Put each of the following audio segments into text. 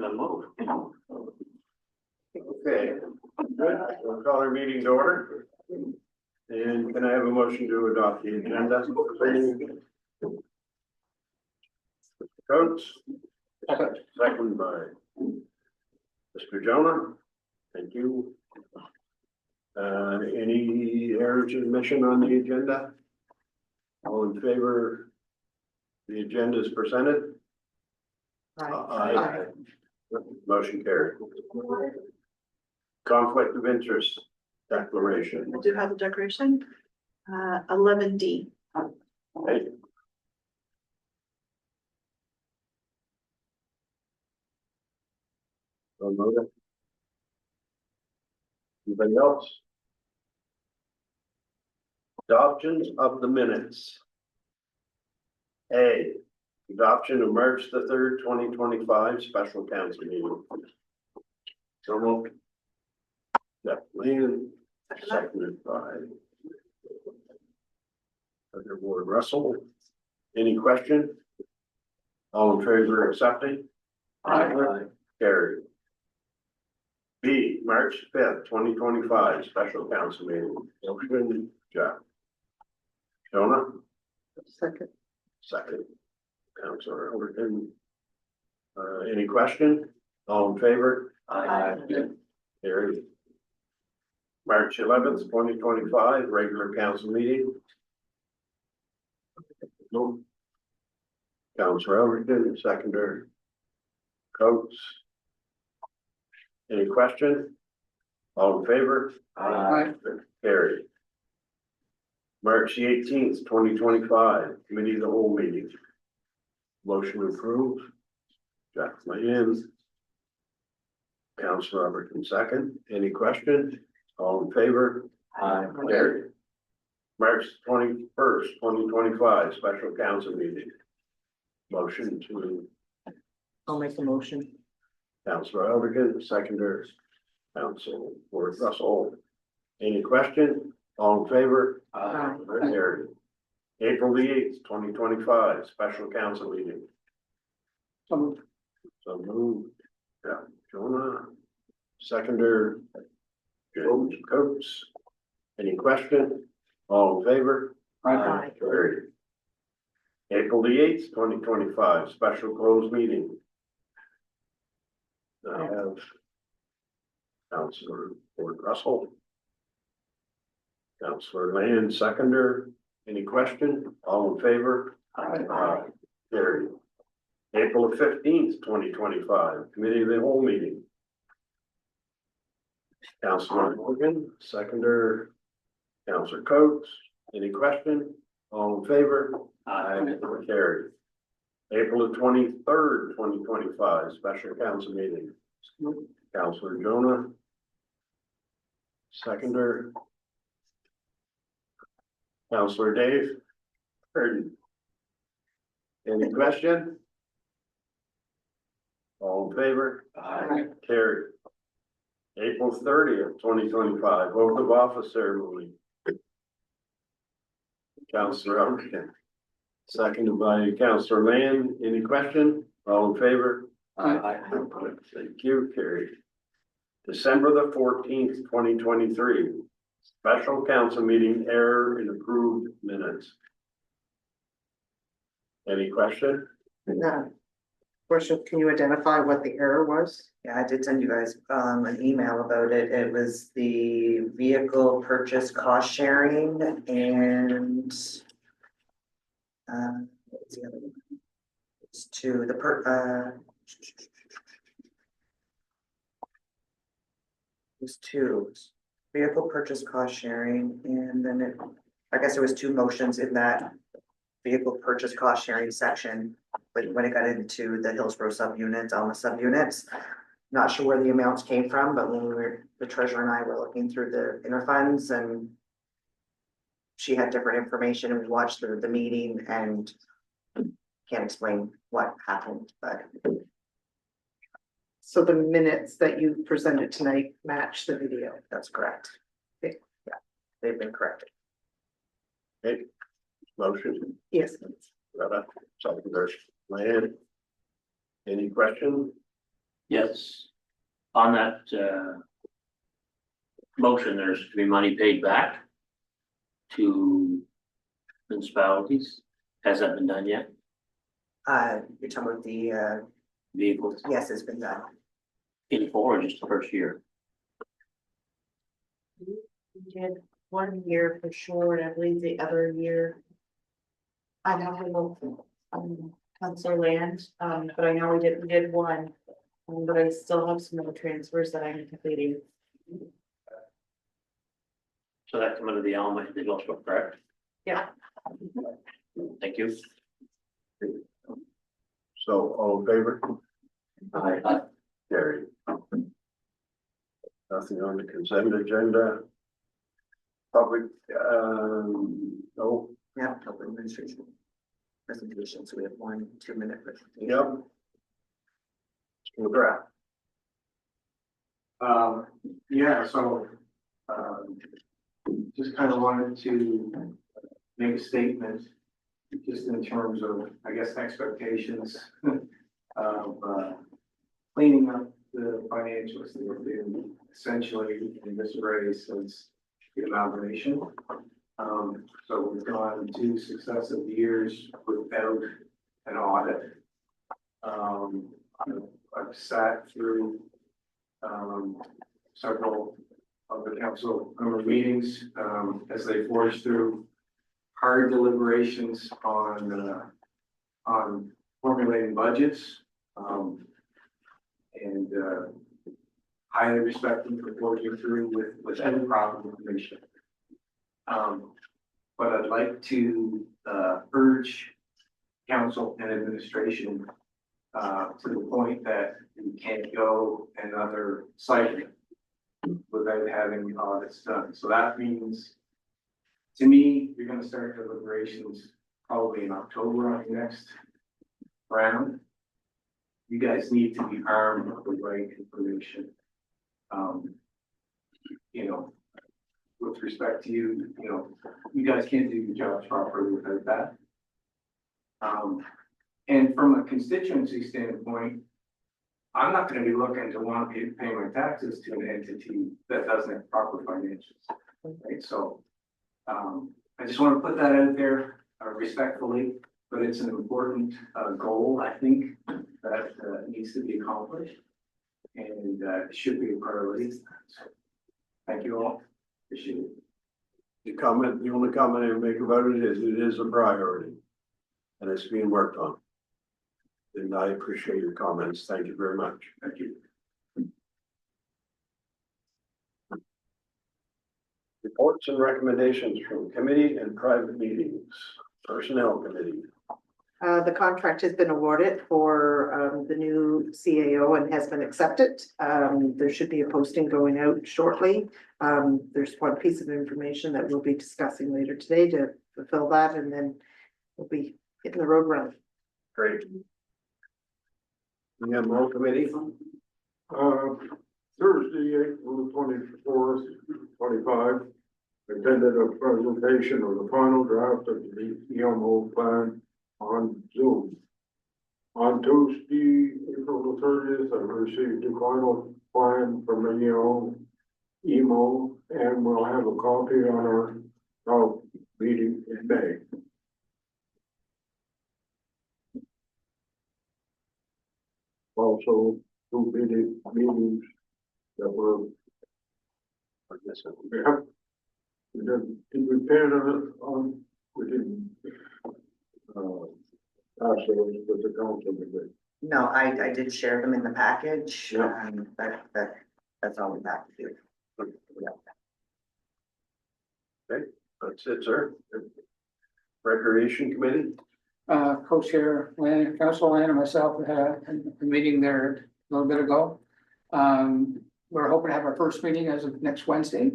then move. Okay, good. We'll call our meeting to order. And can I have a motion to adopt the agenda? Coates, second by Mr. Jonah. Thank you. Any errors or omission on the agenda? All in favor? The agenda is presented. Aye. Motion carried. Conflict of interest declaration. I do have a declaration, 11D. Okay. Don't know that. Anybody else? Adoptions of the minutes. A, adoption of March the 3rd, 2025 special council meeting. So moved. Jeff Lynn, seconded by Dr. Ward Russell. Any question? All in favor of accepting? Aye. Carried. B, March 5th, 2025 special council meeting. Motion, Jeff. Jonah? Second. Councilor Overton. Any question? All in favor? Aye. Carried. March 11th, 2025 regular council meeting. No. Councilor Overton, seconder. Coates. Any question? All in favor? Aye. Carried. March the 18th, 2025, committee of the whole meeting. Motion approved. Jack Lynn. Councilor Robertson second. Any question? All in favor? Aye. Carried. March 21st, 2025, special council meeting. Motion to I'll make the motion. Councilor Elderkin, seconder, Council Ward Russell. Any question? All in favor? Aye. Carried. April the 8th, 2025, special council meeting. So moved. Yeah, Jonah, seconder, Coates. Any question? All in favor? Aye. Carried. April the 8th, 2025, special closed meeting. I have Councilor Ward Russell. Councilor Land, seconder. Any question? All in favor? Aye. Carried. April 15th, 2025, committee of the whole meeting. Councilor Morgan, seconder. Councilor Coates. Any question? All in favor? Aye. Carried. April 23rd, 2025, special council meeting. Councilor Jonah. Seconder. Councilor Dave. Heard. Any question? All in favor? Aye. Carried. April 30th, 2025, oath of office ceremony. Councilor Elderkin. Seconded by Councilor Land. Any question? All in favor? Aye. Thank you, carried. December the 14th, 2023. Special council meeting error in approved minutes. Any question? No. Worship, can you identify what the error was? Yeah, I did send you guys an email about it. It was the vehicle purchase cost sharing and what's the other one? It's to the was two vehicle purchase cost sharing, and then I guess there was two motions in that vehicle purchase cost sharing section. But when it got into the Hillsborough subunits, on the subunits, not sure where the amounts came from, but when the treasurer and I were looking through the interfunds, and she had different information, and we watched the meeting and can't explain what happened, but. So the minutes that you presented tonight match the video. That's correct. Okay. Yeah, they've been corrected. Okay, motion. Yes. Seconder Land. Any question? Yes. On that, motion, there's to be money paid back to municipalities. Has that been done yet? You're talking about the, Vehicles yes, it's been done. in four or just the first year? We did 1 year for sure, and I believe the other year. I don't have look, Council Land, but I know we did one. But I still have some more transfers that I'm completing. So that come under the element, they also correct? Yeah. Thank you. So all in favor? Carried. Nothing on the consent agenda. Public, no, Yeah, public administration. Presentation, so we have 1 2-minute presentation. yep. McGrath. Yeah, so, just kind of wanted to make a statement, just in terms of, I guess, expectations of, cleaning up the financials that have been essentially in disarray since the amalgamation. So we've gone 2 successive years without an audit. I've sat through several of the council member meetings as they forge through hard deliberations on formulating budgets. And highly respect them for forging through with any proper information. But I'd like to urge council and administration to the point that we can't go another cycle without having audits done. So that means, to me, you're gonna start deliberations probably in October on the next round. You guys need to be armed with the right information. You know, with respect to you, you know, you guys can't do your jobs properly without that. And from a constituency standpoint, I'm not gonna be looking to want to pay my taxes to an entity that doesn't have proper financials, right? So, I just wanna put that out there respectfully, but it's an important goal, I think, that needs to be accomplished. And it should be a priority. So, thank you all, appreciate it. The only comment I make about it is a priority. And it's being worked on. And I appreciate your comments. Thank you very much. Thank you. Reports and recommendations from committee and private meetings. Personnel Committee. The contract has been awarded for the new CAO and has been accepted. There should be a posting going out shortly. There's one piece of information that we'll be discussing later today to fulfill that, and then we'll be hitting the road running. Great. EMO Committee. Thursday, April 24th, 25, attended a presentation of the final draft of the EMO plan on Zoom. On Tuesday, April 30th, I received the final plan from EMO, and we'll have a copy on our meeting in May. Also, 2 meetings that were. Yeah. Did we pay it on, we didn't. Pass those with the council today. No, I did share them in the package. Yeah. That's all we have to do. That's it, sir. Recreation Committee. Co-chair Land, Council Land and myself had a meeting there a little bit ago. We're hoping to have our first meeting as of next Wednesday.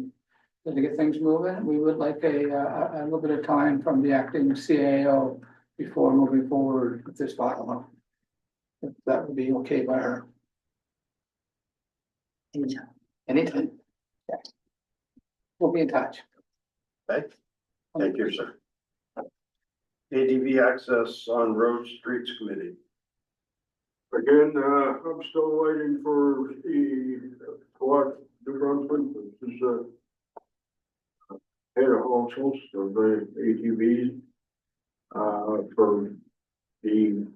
So to get things moving, we would like a little bit of time from the acting CAO before moving forward with this bylaw. If that would be okay by her. Anytime. Anytime. Yeah. We'll be in touch. Okay. Thank you, sir. ADV Access on Road Streets Committee. Again, I'm still waiting for the, what, New Brunswick, this is, head of households of the ATVs, for the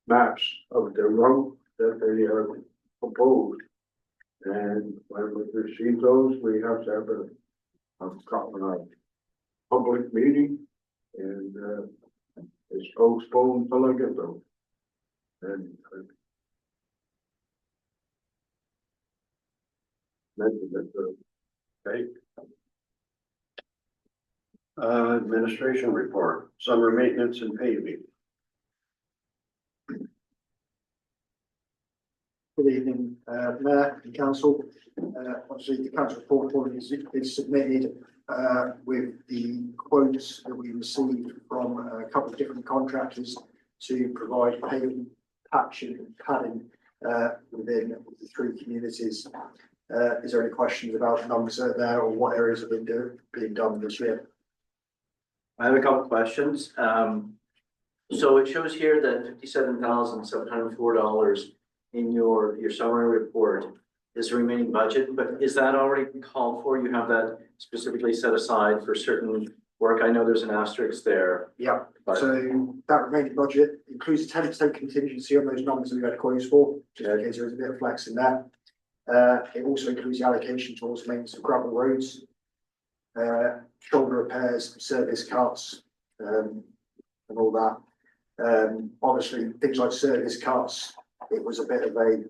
maps of the route that they have proposed. And when we receive those, we have to have a public meeting, and, it's postponed till I get those. And Okay. Administration report, summer maintenance and paving. Good evening, Mayor and Council. Obviously, the council report is submitted with the quotes that we received from a couple of different contractors to provide paving, patching and padding within the three communities. Is there any questions about the numbers that are there or what areas have been being done this year? I have a couple of questions. So it shows here that $57,704 in your summary report is the remaining budget, but is that already called for? You have that specifically set aside for certain work? I know there's an asterisk there. Yeah, But- so that remaining budget includes a 10% contingency on those numbers that we had quotes for, just in case there is a bit of flex in there. It also includes the allocation towards maintenance of gravel roads, shoulder repairs, service cuts, and all that. Obviously, things like service cuts, it was a bit of a,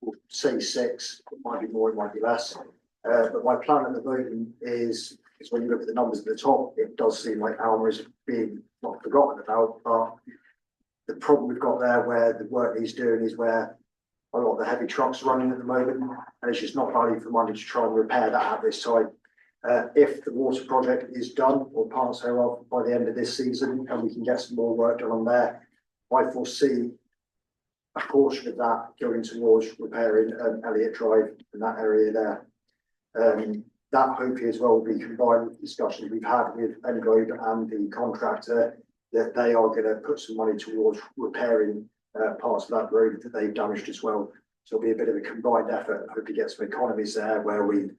we'll say 6, it might be more, it might be less. But my plan at the moment is when you look at the numbers at the top, it does seem like Alma is being not forgotten about, but the problem we've got there where the work he's doing is where a lot of the heavy trucks are running at the moment, and it's just not value for money to try and repair that at this time. If the water project is done or parts thereof by the end of this season and we can get some more work done on there, I foresee a portion of that going towards repairing Elliott Drive in that area there. That hopefully as well will be combined with discussions we've had with Englobe and the contractor that they are going to put some money towards repairing parts of that road that they've damaged as well. So it'll be a bit of a combined effort. I hope to get some economies there where we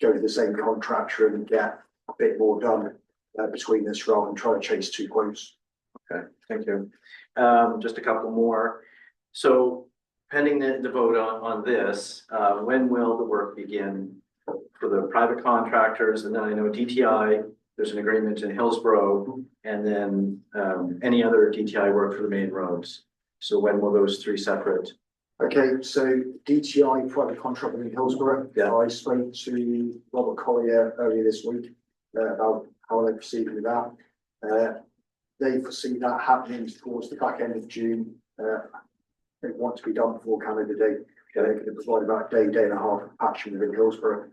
go to the same contractor and get a bit more done between us rather than try to chase 2 quotes. Okay, thank you. Just a couple more. So pending the vote on this, when will the work begin for the private contractors? And then I know DTI, there's an agreement in Hillsborough, and then any other DTI work for the main roads. So when will those 3 separate? Okay, so DTI private contractor in Hillsborough. Yeah. I spoke to Robert Collier earlier this week about how they proceed with that. They foresee that happening towards the back end of June. They want to be done before Canada Day. They're going to provide about a day and a half of patching within Hillsborough.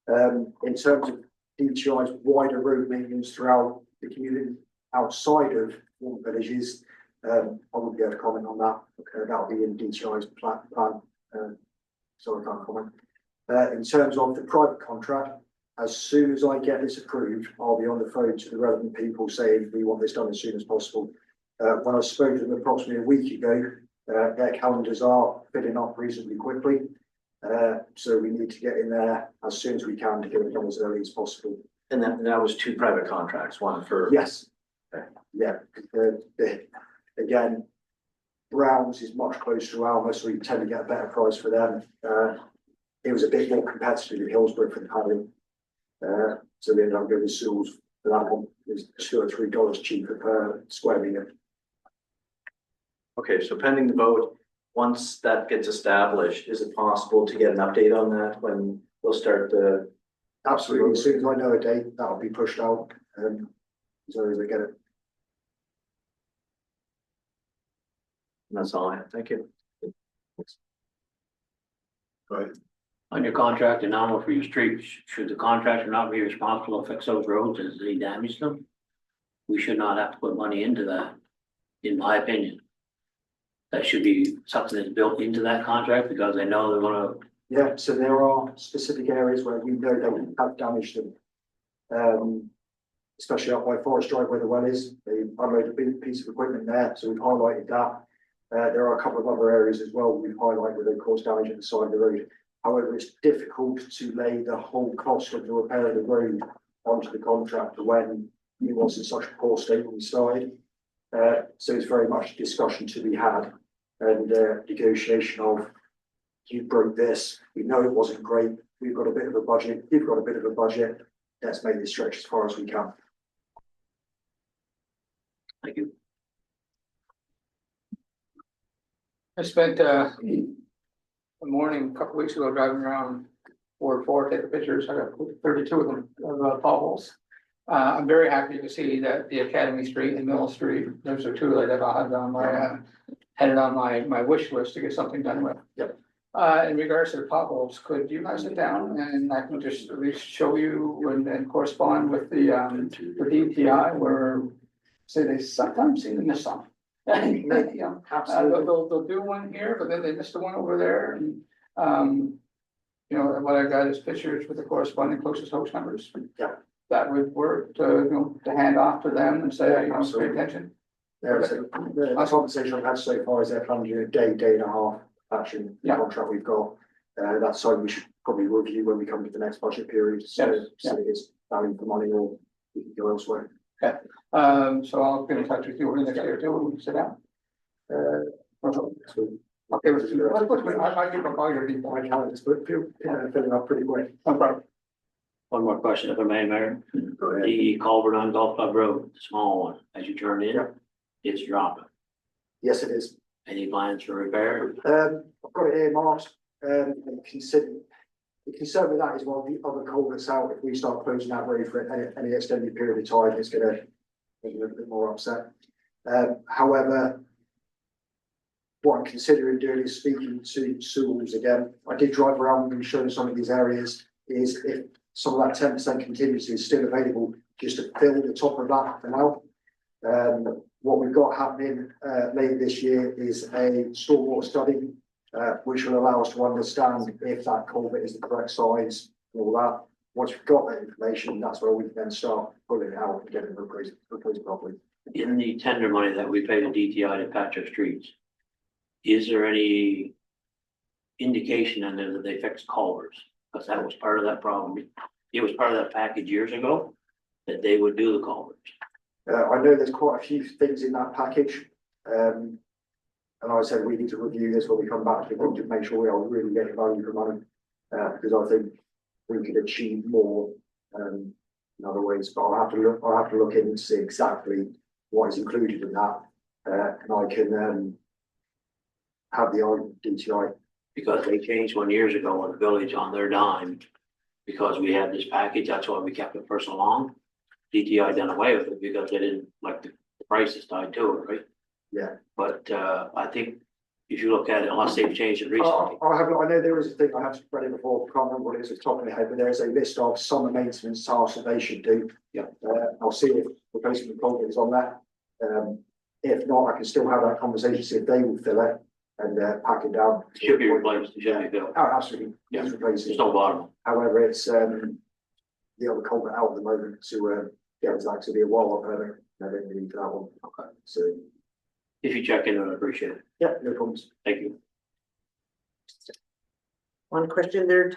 In terms of DTI's wider road maintenance throughout the community outside of Warm Villages, I wouldn't be able to comment on that. That'll be in DTI's plan, so I can't comment. In terms of the private contract, as soon as I get this approved, I'll be on the phone to the relevant people saying we want this done as soon as possible. When I spoke to them approximately a week ago, their calendars are filling up reasonably quickly. So we need to get in there as soon as we can to get it done as early as possible. And that was 2 private contracts, one for. Yes. Yeah. Again, Browns is much closer to Alma, so we tend to get a better price for them. It was a bit more competitive in Hillsborough for the padding. So we ended up going with Sewell's for that one. It's $2 or $3 cheaper per square meter. Okay, so pending the vote, once that gets established, is it possible to get an update on that when we'll start the? Absolutely. As soon as I know a date, that'll be pushed out. As soon as I get it. That's all I have. Thank you. Right. On your contract and now for your streets, should the contractor not be responsible to fix those roads as they damage them? We should not have to put money into that, in my opinion. That should be something that's built into that contract because they know they're gonna. Yeah, so there are specific areas where we know they have damaged them. Especially up by Forest Drive where the well is. They unloaded a big piece of equipment there, so we've highlighted that. There are a couple of other areas as well we've highlighted where they cause damage at the side of the road. However, it's difficult to lay the whole cost of the repair of the road onto the contractor when it was in such a poor state when we started. So it's very much a discussion to be had and negotiation of, you broke this, we know it wasn't great, we've got a bit of a budget, you've got a bit of a budget, let's make this stretch as far as we can. Thank you. I spent a morning a couple weeks ago driving around Ward 4, taking pictures. I got 32 of them of potholes. I'm very happy to see that the Academy Street and Middle Street, those are two that I had on my headed on my wish list to get something done with. Yep. In regards to the potholes, could you guys sit down and I can just at least show you and correspond with the DTI where say they sometimes seem to miss some. Yeah. Absolutely. They'll do one here, but then they missed the one over there and, you know, what I got is pictures with the corresponding closest host numbers. Yeah. That would work to, you know, to hand off to them and say, you know, pay Absolutely. attention. Yeah, so the conversation I've had so far is they're planning to do a day and a half action Yeah. contract we've got. That's something we should probably review when we come to the next budget period, so, Yes, so it is value for money or we can go elsewhere. So I'll get in touch with you over the next day or two when we sit down. So Okay, let's do that. I give up all your people. my calendars, but filling up pretty quick. No problem. One more question, if I may, Mayor. Go ahead. The culvert on Golf Club Road, the small one, as you turn in, Yeah. it's dropping. Yes, it is. Any plans for repair? I've got it earmarked, and consider, the concern with that is while the other culverts out, if we start closing that road for any extended period of time, it's gonna make me a little bit more upset. However, what I'm considering doing is speaking to schools again. I did drive around and show some of these areas, is if some of that 10% contingency is still available, just to fill the top of that for now. What we've got happening later this year is a stormwater study, which will allow us to understand if that culvert is the correct size and all that. Once we've got that information, that's where we can then start pulling it out and getting it replaced properly. In the tender money that we pay to DTI to patch our streets, is there any indication in there that they fix culverts? Because that was part of that problem. It was part of that package years ago that they would do the culverts. I know there's quite a few things in that package. And I said we need to review this when we come back to make sure we are really getting value for money. Because I think we could achieve more in other ways, but I'll have to look in and see exactly what is included in that. And I can have the DTI. Because they changed 1 year ago on the village on their dime. Because we had this package, that's why we kept it for so long. DTI done away with it because they didn't like the prices tied to it, right? Yeah. But I think if you look at it, unless they've changed it recently, I know there is a thing, I have read it before, I can't remember what it is off the top of my head, but there's a list of summer maintenance tasks that they should do. Yeah. I'll see if replacement culvert is on that. If not, I can still have that conversation, see if they will fill it and pack it down. it should be replaced, it should be built. Oh, absolutely. Yeah. It's replacing. There's no bottom. However, it's the other culvert out at the moment to get it to actually be a wall up there. I don't really need that one. Okay. So If you check in, I'd appreciate it. yeah, no problems. Thank you. One question there,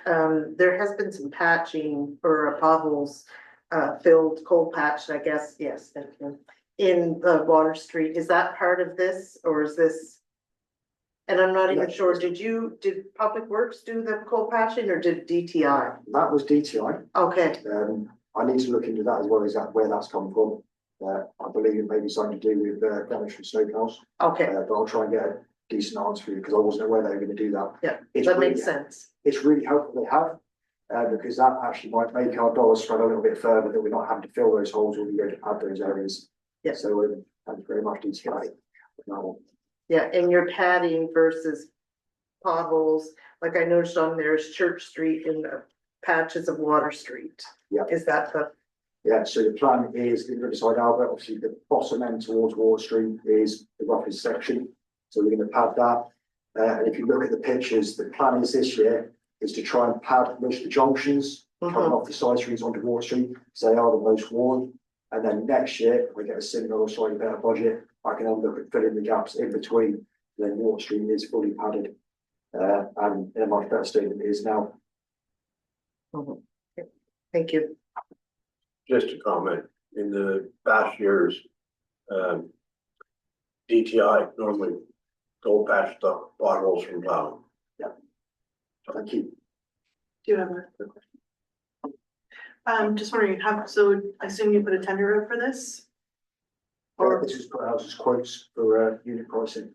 there has been some patching for potholes, filled coal patch, I guess, yes, thank you. In the Water Street, is that part of this or is this? And I'm not even Yeah. sure, did Public Works do the coal patching or did DTI? That was DTI. Okay, I need to look into that as well, exactly where that's come from. I believe it may be something to do with damage from snowplows. okay, But I'll try and get a decent answer for you because I wasn't aware they were going to do that. yeah, It's that really- makes sense. It's really helpful they have, because that actually might make our dollars spread a little bit further, that we're not having to fill those holes when we go to pad those areas. Yeah. So thank you very much, DTI. That one. Yeah, and your padding versus potholes, like I noticed on there's Church Street and the patches of Water Street. Yeah. Is that the, Yeah, so the plan is in Riverside Albert, obviously the bottom end towards Water Street is the roughest section. So we're going to pad that. And if you look at the pictures, the plan is this year is to try and pad most of the junctions coming off the side streets onto Water Street, so they are the most worn. And then next year, if we get a similar or slightly better budget, I can then look at filling the gaps in between Then Water Street is fully padded, and in a much better state than it is now. Thank you. Just a comment, in the past years, DTI normally go patch the potholes from plowing. Thank you. Do you have a quick question? Just wondering, so I assume you put a tender out for this? Or, This was put out as quotes for, unit pricing.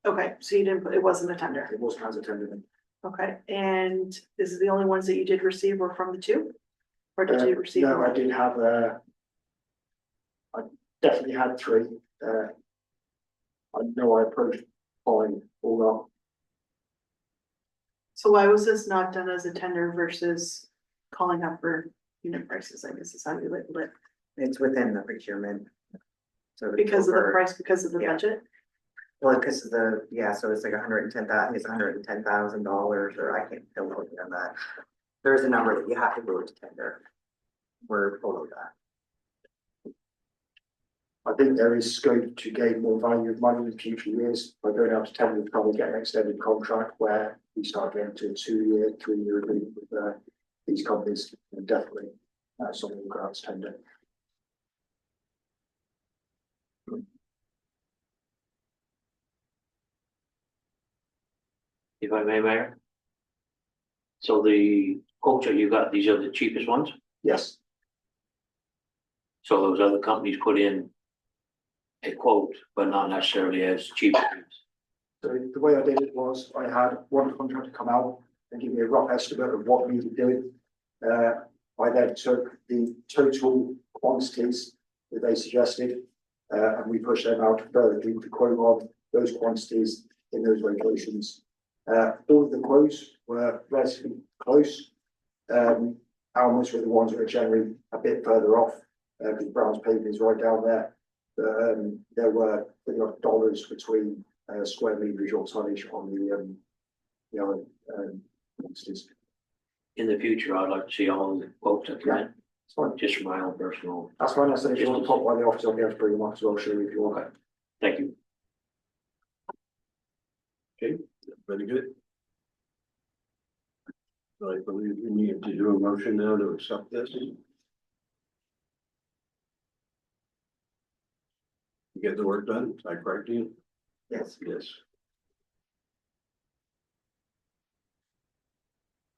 okay, so you didn't put, it wasn't a tender, It wasn't as attended. okay, and this is the only ones that you did receive were from the two? Or did you receive? No, more? I did have, I definitely had 3, I know I approached buying all up. So why was this not done as a tender versus calling up for unit prices, I guess is how you labeled it? It's within the procurement. So Because of the over- price, because of the Yeah. budget? Well, because of the, yeah, so it's like it's $110,000, or I can't tell what on that. There's a number that you have to go to tender. We're below that. I think there is scope to gain more value of money in future years by going out to tender and probably get an extended contract where we start getting to a 2-year, 3-year agreement with these companies, and definitely something we'll go out to tender. If I may, Mayor. So the quotes that you got, these are the cheapest ones? Yes, So those other companies put in a quote, but not necessarily as cheap as these. so the way I did it was I had one contractor come out and give me a rough estimate of what needed doing. I then took the total quantities that they suggested, and we pushed them out further to quote on those quantities in those locations. All of the quotes were relatively close. Almost were the ones that are generally a bit further off, because Brown's paving is right down there. There were dollars between square meterage or tonnage on the other quantities. In the future, I'd like to see all the quotes that come in, It's fine. just for my own personal, That's fine. I said if you want to pop by the office, I'll be able to bring them up as well, show you if you want. thank you. Very good. So I believe we need to do a motion now to accept this. You get the work done, is that correct, Ian? Yes. Yes.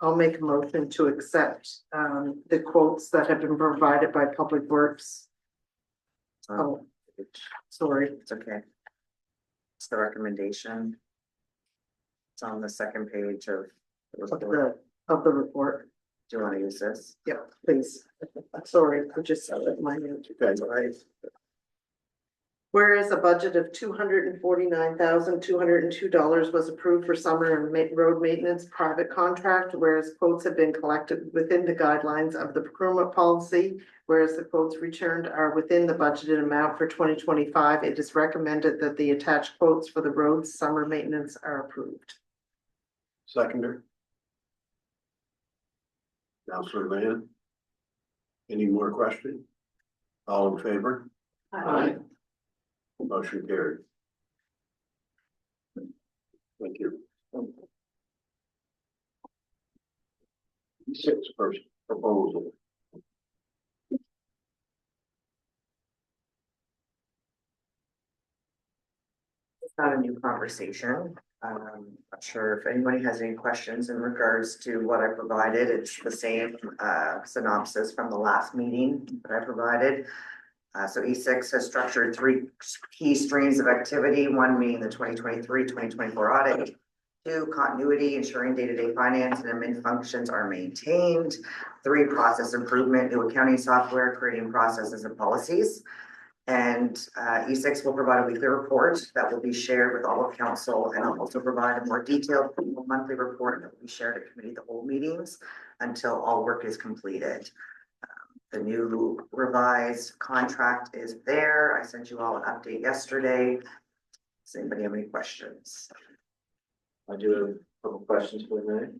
I'll make a motion to accept the quotes that have been provided by Public Works. Oh, sorry. It's okay. It's the recommendation. It's on the second page of the report. Of the report. Do you want to use this? Yeah, please. Sorry, I just saw it in my notes. Okay. Right. Whereas a budget of $249,202 was approved for summer and road maintenance private contract, whereas quotes have been collected within the guidelines of the procurement policy, whereas the quotes returned are within the budgeted amount for 2025, it is recommended that the attached quotes for the roads summer maintenance are approved. Seconder. Counselor Land. Any more questions? All in favor? Aye. Motion carried. Thank you. 6 first proposal. It's not a new conversation. Not sure if anybody has any questions in regards to what I provided. It's the same synopsis from the last meeting that I provided. So E6 has structured 3 key streams of activity, one being the 2023-2024 audit, 2, continuity, ensuring day-to-day finance and admin functions are maintained, 3, process improvement, new accounting software, creating processes and policies. And E6 will provide a weekly report that will be shared with all of council, and I'll also provide a more detailed monthly report that will be shared at committee of the whole meetings until all work is completed. The new revised contract is there. I sent you all an update yesterday. Does anybody have any questions? I do have a couple questions for you,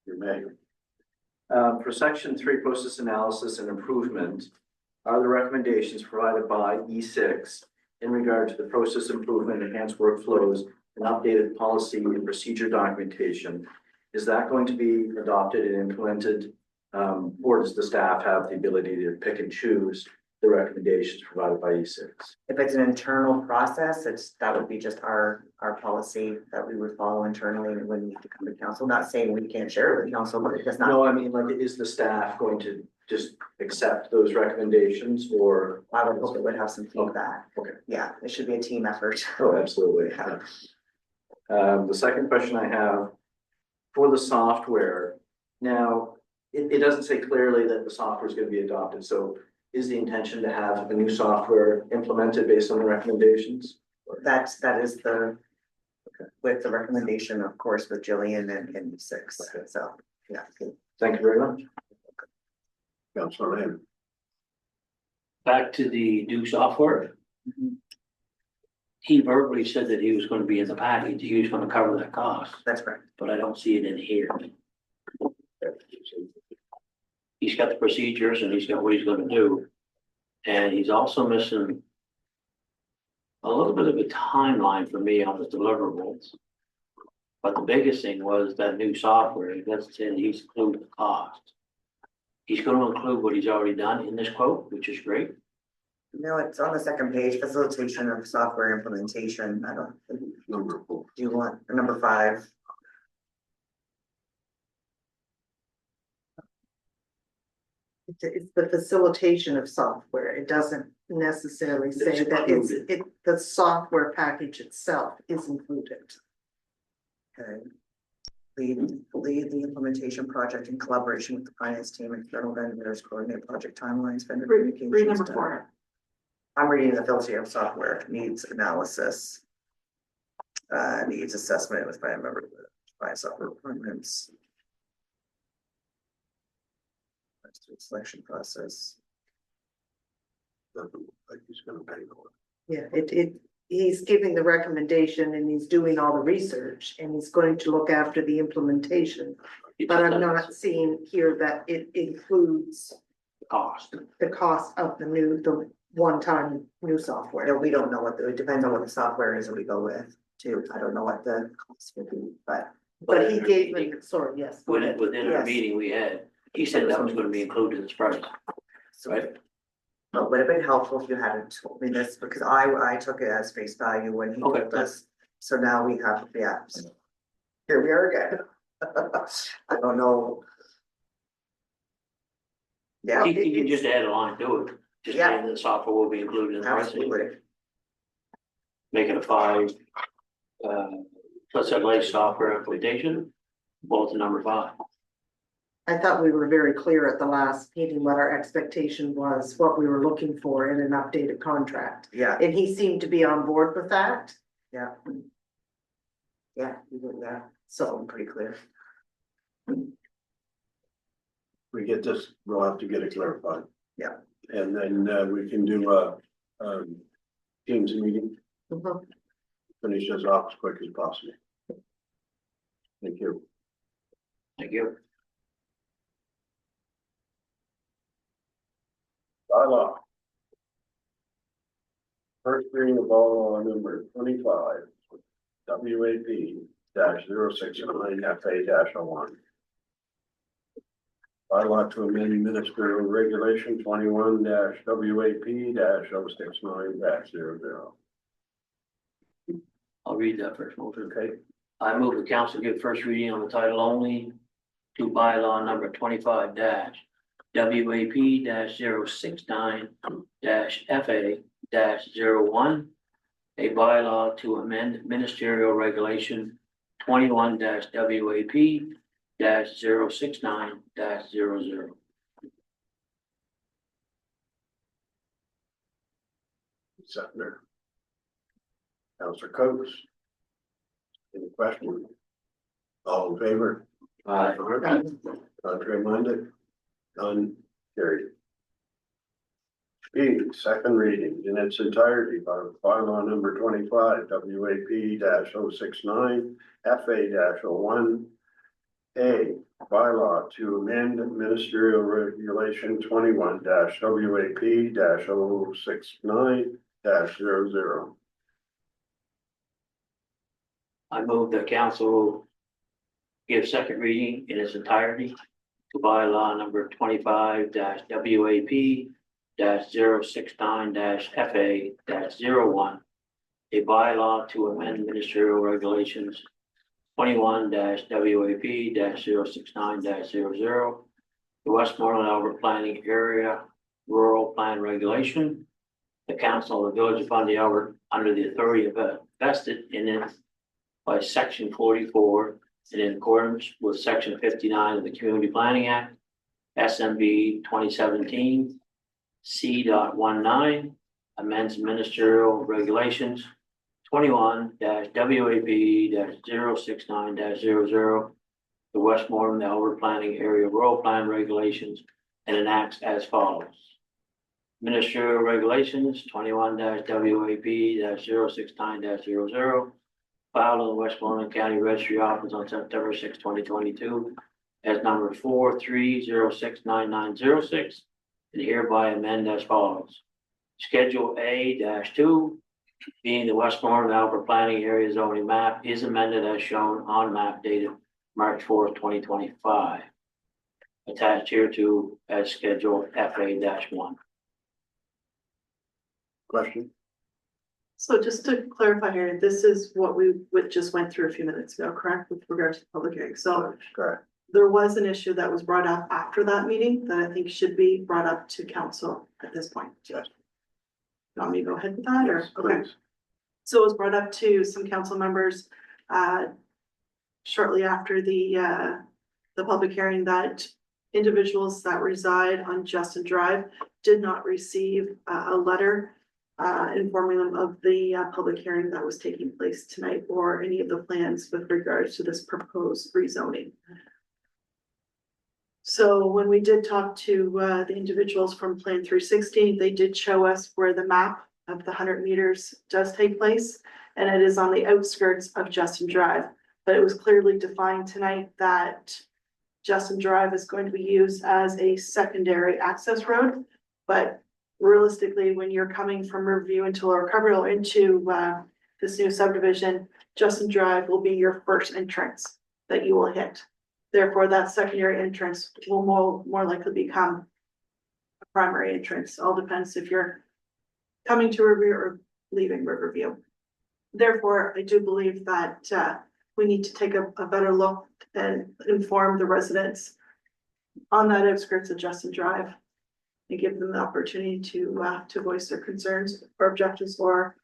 Your May. For section 3, process analysis and improvement, are the recommendations provided by E6 in regard to the process improvement, enhanced workflows, an updated policy and procedure documentation. Is that going to be adopted and implemented? Or does the staff have the ability to pick and choose the recommendations provided by E6? If it's an internal process, that would be just our policy that we would follow internally and wouldn't need to come to council. Not saying we can't share it with council, but it does not. No, I mean, like, is the staff going to just accept those recommendations or? I would hope it would have some feedback. Okay. Yeah, it should be a team effort. Oh, absolutely. The second question I have for the software, now, it doesn't say clearly that the software is going to be adopted, so is the intention to have a new software implemented based on the recommendations? That is with the recommendation, of course, with Jillian and E6, Okay. so, yeah. Thank you very much. Councilor Lamb. Back to the new software. He verbally said that he was gonna be in the package, he was gonna cover that cost, That's correct. but I don't see it in here. He's got the procedures and he's got what he's gonna do. And he's also missing a little bit of a timeline for me on the deliverables. But the biggest thing was that new software, that's in, he's included the cost. He's gonna include what he's already done in this quote, which is great. No, it's on the second page, facilitation of software implementation. I don't, do Number 4. you want number 5? It's the facilitation of software. It doesn't necessarily say It's that included. the software package itself is included. Okay. Lead the implementation project in collaboration with the finance team and external vendors, coordinate project timelines, vendor communications. Read number 4. I'm reading the filter of software needs analysis. Needs assessment with by member by software requirements. Selection process. Doesn't look like he's gonna pay for Yeah, he's giving the recommendation and he's doing all the research and he's going to look after the implementation. He But just I'm not doesn't- seeing here that it includes Cost. the cost of the one-time new software. No, we don't know it depends on what the software is that we go with too. I don't know what the cost would be, but. But he gave me, sorry, yes. go ahead. Within our Yes. meeting we had, he said that was gonna be included in this price, So right? it would have been helpful if you hadn't told me this, because I took it as face value when he Okay. told us. So now we have, yeah. Here we are again. I don't know. Yeah, He can just add a line to it, just Yeah. saying the software will be included in the price. absolutely. Make it a 5. Let's have like software implementation, bulletin number 5. I thought we were very clear at the last meeting what our expectation was, what we were looking for in an updated contract. Yeah, And he seemed to be on board with that, yeah. Yeah, you did that. so. So pretty clear. We get this, we'll have to get it clarified. Yeah. And then we can do a Teams meeting, Mhm. finish this off as quick as possible. Thank you. Thank you. Bylaw. First reading of bylaw number 25, WAP -069 FA-01. Bylaw to amend ministerial regulation 21 WAP -069 I'll read that first motion. Okay, I move the council give first reading on the title only to bylaw number 25 WAP -069 FA-01. A bylaw to amend ministerial regulation 21 WAP -069 Seconder. Councilor Coates. Any questions? All in favor? Aye. Contrary minded? None carried. B, second reading in its entirety by bylaw number 25 WAP -069 FA-01. A, bylaw to amend ministerial regulation 21 WAP -069 -00. I move the council give second reading in its entirety to bylaw number 25-WAP 069-FA-01, a bylaw to amend ministerial regulations 21-WAP 069-00, the Westmoreland Albert Planning Area Rural Plan Regulation. The council of the Village of Fundy Albert, under the authority vested in it by section 44 and in accordance with section 59 of the Community Planning Act, SMB 2017, C.19, amends ministerial regulations 21-WAP-069-00, the Westmoreland Albert Planning Area Rural Plan Regulations, and enacts as follows. Ministerial Regulations 21-WAP-069-00, filed in the Westmoreland County Registry Office on September 6, 2022, as number 43069906, and hereby amend as follows. Schedule A-2, being the Westmoreland Albert Planning Area zoning map, is amended as shown on map dated March 4th, 2025. Attached here to as Schedule FA-1. Question? So just to clarify here, this is what we just went through a few minutes ago, correct, with regard to the public hearing? So Correct. there was an issue that was brought up after that meeting that I think should be brought up to council at this point. Yes. You want me to go ahead with that or? Yes, Okay. please. So it was brought up to some council members shortly after the public hearing that individuals that reside on Justin Drive did not receive a letter informing them of the public hearing that was taking place tonight or any of the plans with regards to this proposed rezoning. So when we did talk to the individuals from Plan 360, they did show us where the map of the 100 meters does take place, and it is on the outskirts of Justin Drive. But it was clearly defined tonight that Justin Drive is going to be used as a secondary access road. But realistically, when you're coming from Riverview into Lower Cumberland into this new subdivision, Justin Drive will be your first entrance that you will hit. Therefore, that secondary entrance will more likely become a primary entrance. All depends if you're coming to Riverview or leaving Riverview. Therefore, I do believe that we need to take a better look and inform the residents on that outskirts of Justin Drive and give them the opportunity to voice their concerns or objections or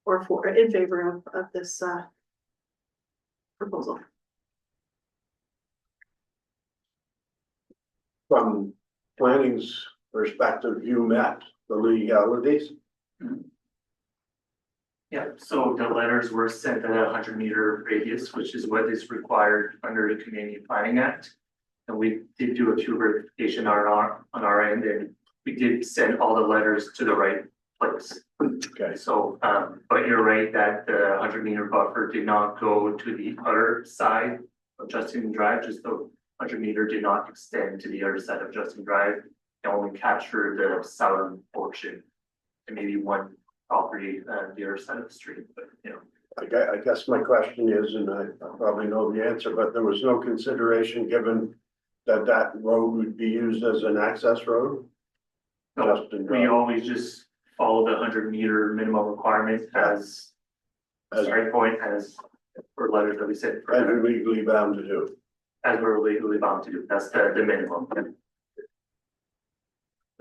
for in favor of this proposal. From planning's perspective, you met the legalities. Yeah, so the letters were sent at a 100-meter radius, which is what is required under the Community Planning Act. And we did do a few verification on our end, and we did send all the letters to the right place. Okay. So, but you're right that the 100-meter buffer did not go to the other side of Justin Drive, just the 100-meter did not extend to the other side of Justin Drive. It only captured the southern portion and maybe one property the other side of the street, but you know. I guess my question is, and I probably know the answer, but there was no consideration given that that road would be used as an access road? No, Justin we Drive. always just follow the 100-meter minimum requirement as starting point as for letters that we sent. As you're legally bound to do. As we're legally bound to do, that's the minimum.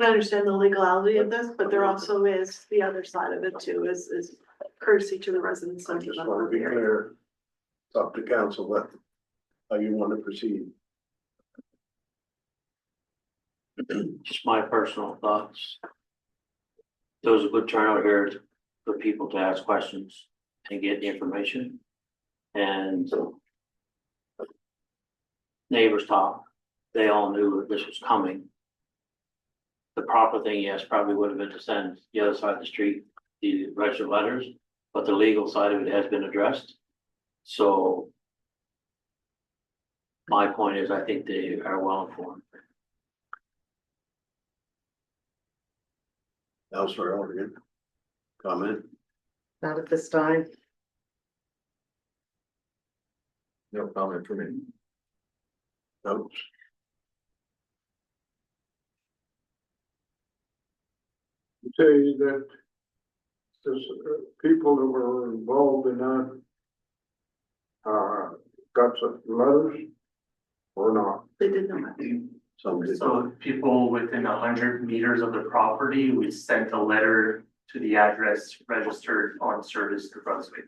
I understand the legality of this, but there also is the other side of it too, is courtesy to the residents of Just want to be the clear. It's up to council what, how you want to proceed. Just my personal thoughts. There was a good turnout here for people to ask questions and get the information. And neighbors talk, they all knew that this was coming. The proper thing, yes, probably would have been to send the other side of the street, the registered letters, but the legal side of it has been addressed. So my point is, I think they are well informed. Elsewhere, Oregon. Comment? Not at this time. No comment for me. Notes? Say that this, people that were involved in that got some letters or not? They did not. Somebody. So people within 100 meters of the property, we sent a letter to the address registered on service to Brunswick.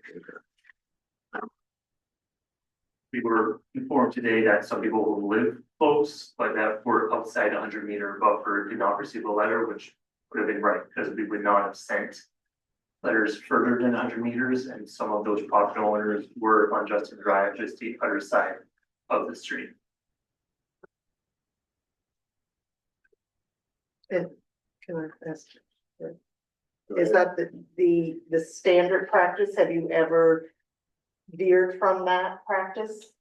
We were informed today that some people who live close, but that were outside 100 meter buffer did not receive a letter, which would have been right, because we would not have sent letters further than 100 meters, and some of those property owners were on Justin Drive, just the other side of the street. Can I ask? Is that the standard practice? Have you ever veered from that practice?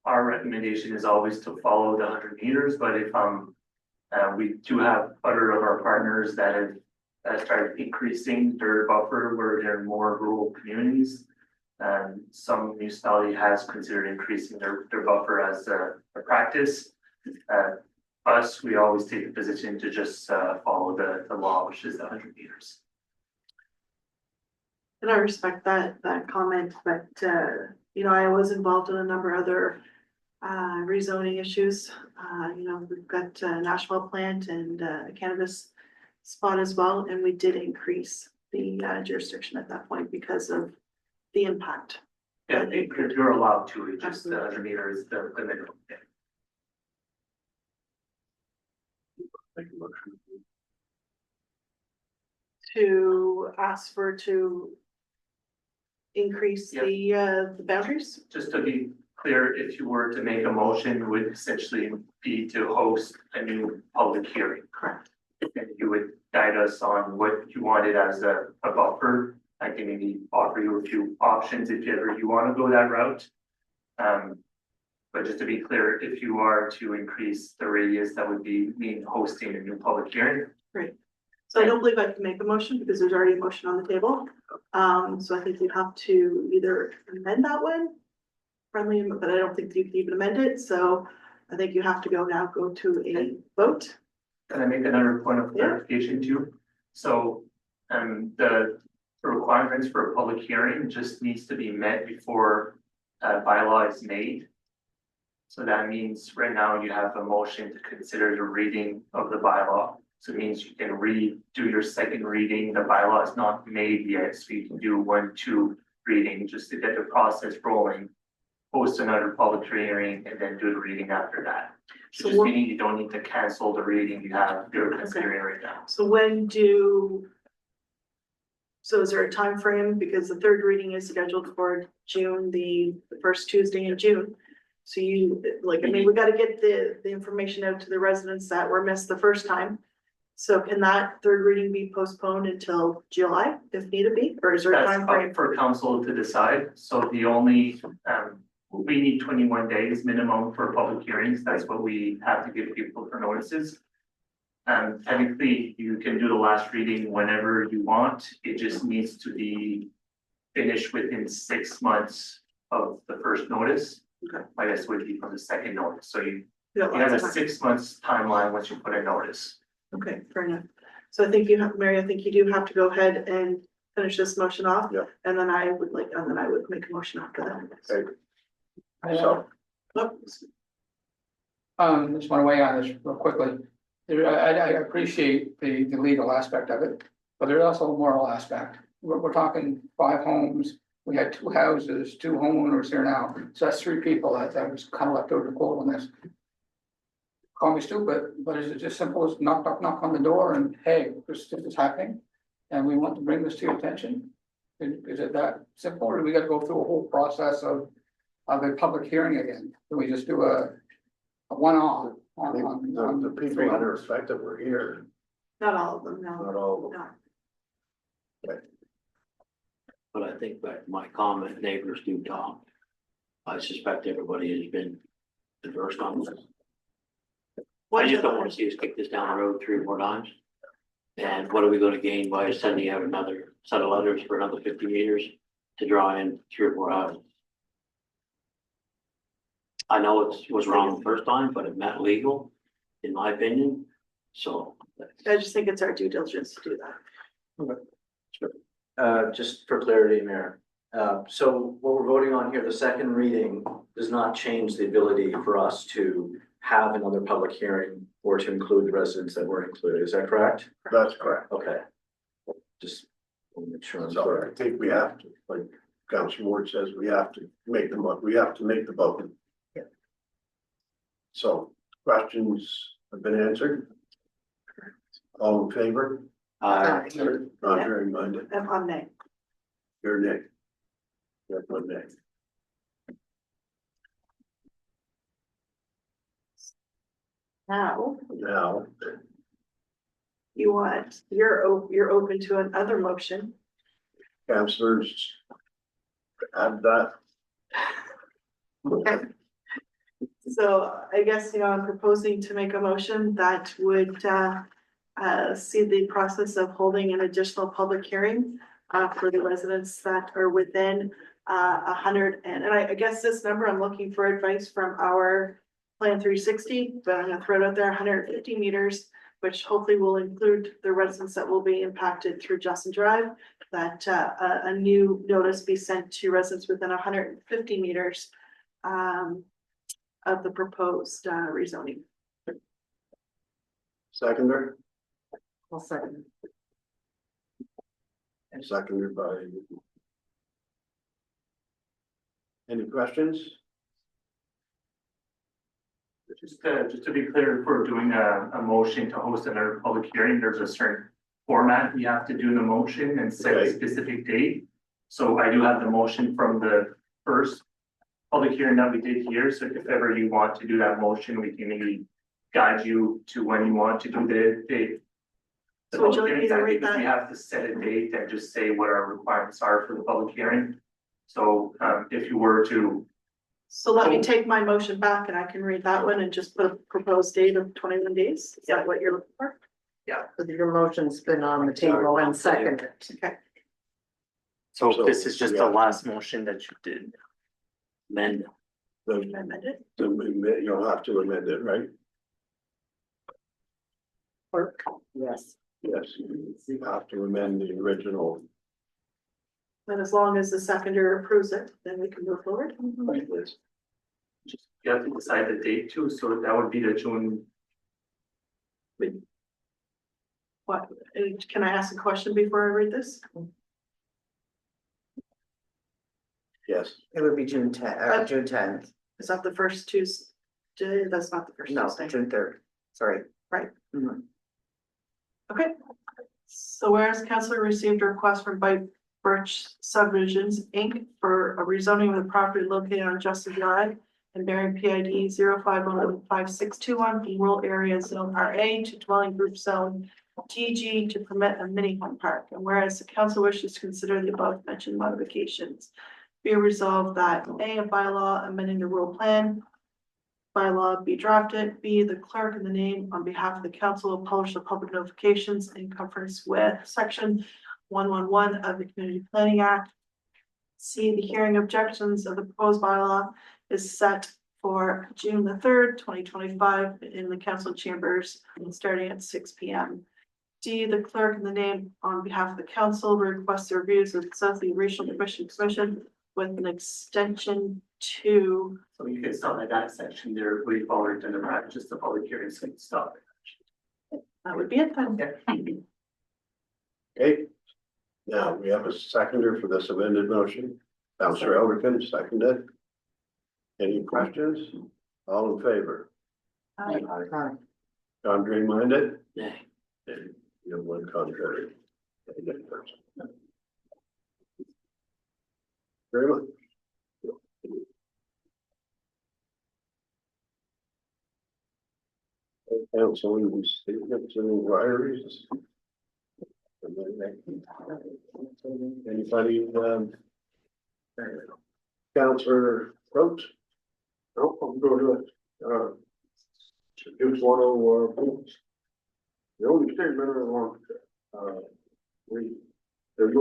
Our recommendation is always to follow the 100 meters, but if we do have other of our partners that have started increasing their buffer where they're in more rural communities. Some municipality has considered increasing their buffer as a practice. Us, we always take the position to just follow the law, which is the 100 meters. And I respect that comment, but, you know, I was involved in a number of other rezoning issues. You know, we've got a Nashville plant and a cannabis spot as well, and we did increase the jurisdiction at that point because of the impact. Yeah, you're allowed to, it's just the 100 meters, the minimum. Yeah. Make a motion. To ask to increase the boundaries? Just to be clear, if you were to make a motion, it would essentially be to host a new public hearing. Correct. And you would guide us on what you wanted as a buffer. I can maybe offer you a few options if ever you want to go that route. But just to be clear, if you are to increase the radius, that would be mean hosting a new public hearing. Great. So I don't believe I can make a motion because there's already a motion on the table. So I think you'd have to either amend that one friendly, but I don't think you can even amend it. So I think you have to go to a vote. Can I make another point of Yeah. clarification too? So, the requirements for a public hearing just needs to be met before a bylaw is made. So that means right now you have a motion to consider the reading of the bylaw. So it means you can do your second reading. The bylaw is not made yet, so you can do 1, 2 reading just to get the process rolling. Post another public hearing and then do the reading after that. So So just what- meaning you don't need to cancel the reading you're considering right now. So so is there a time frame? Because the third reading is scheduled for June, the first Tuesday in June. So we gotta get the information out to the residents that were missed the first time. So can that third reading be postponed until July if needed be, or is there a That's time up frame? for council to decide. So the only, we need 21 days minimum for public hearings. That's what we have to give people for notices. Technically, you can do the last reading whenever you want. It just needs to be finished within 6 months of the first notice. Okay. I guess would be from the second notice. So you got have a lots of time. 6 months timeline once you put a notice. Okay, fair enough. So I think Mary, I think you do have to go ahead and finish this motion off. Yeah. And then I would make a motion after that. Okay. I just want to weigh on this real quickly. I appreciate the legal aspect of it, but there's also a moral aspect. We're talking 5 homes. We had 2 houses, 2 homeowners here now. So that's 3 people that was kind of left over to quote on this. Call me stupid, but is it just simple as knock on the door and, hey, this is happening? And we want to bring this to your attention? Is it that simple, or do we gotta go through a whole process of a public hearing again? Can we just do a one-off I think on the people that are affected were here, Not all of them, no. not all of them. No. But I think back to my comment, neighbors do talk. I suspect everybody has been adverse on this. I just don't want to see us kick this down the road 3 or 4 times. And what are we gonna gain by sending out another set of letters for another 50 meters to draw in 3 or 4 houses? I know it was wrong the first time, but it met legal, in my opinion, so. I just think it's our due diligence to do that. Just for clarity, Mayor. So what we're voting on here, the second reading does not change the ability for us to have another public hearing or to include the residents that were included. Is that correct? That's correct. Okay. Just want to make sure I'm So I clear. think we have to, like Council Ward says, we have to make we have to make the vote. Yeah. So questions have been answered? All in favor? Contrary minded, And on May. your nay. Your one nay. Now, Now, you're open to another motion. councillors, add that. Okay. So I guess, I'm proposing to make a motion that would see the process of holding an additional public hearing for the residents that are within 100, and I guess this number, I'm looking for advice from our Plan 360, but I'm gonna throw it out there, 150 meters, which hopefully will include the residents that will be impacted through Justin Drive, that a new notice be sent to residents within 150 meters of the proposed rezoning. Seconder, I'll second. seconded by. Any questions? Just to be clear, if we're doing a motion to host another public hearing, there's a certain format we have to do the motion and set a Okay. specific date. So I do have the motion from the first public hearing that we did here, so if ever you want to do that motion, we can maybe guide you to when you want to do the date. The So would you public like me to hearings, I read think we that? have to set a date and just say what our requirements are for the public hearing. So if you were to, So let me take my motion back and I can read that one and just put a proposed date of 21 days. Is that what you're looking for? But your motion's been on the table and seconded. Okay. So this is just yeah. the last motion that you did. Amend. Amended. You'll have to amend it, right? Clerk? Yes. Yes, you have to amend the original. And as long as the seconder approves it, then we can move forward. Yes. You have to decide the date too, so that would be the June. What, can I ask a question before I read this? Yes, It would be June 10th. Is that the first Tuesday? That's not the first No, Tuesday. June 3rd. Sorry. Right. Mhm. Okay. So whereas council received a request from Bite Birch Subdivisions, Inc. for a rezoning of the property located on Justin Drive and bearing PID 05115621 from rural area zone RA to dwelling group zone TG to permit a mini home park. And whereas the council wishes to consider the above mentioned modifications, be resolved that A, a bylaw amending the rural plan bylaw be drafted, B, the clerk in the name on behalf of the council will publish the public notifications in conference with section 111 of the Community Planning Act. C, the hearing objections of the proposed bylaw is set for June the 3rd, 2025 in the council chambers, starting at 6 p.m. D, the clerk in the name on behalf of the council requests the reviews of the South Regional Commission with an extension to. So you can stop at that section there, we've already done the just the public hearing, so you can stop. That would be it then. okay. Now, we have a seconder for this amended motion. Councillor Elderkin, seconded. Any questions? All in favor? Aye. Contrary minded? Nay. And you have one contrary. Very much. Council statements and inquiries. Anybody, Councillor Roach? No, I'm good, just want to, the only statement I want, they're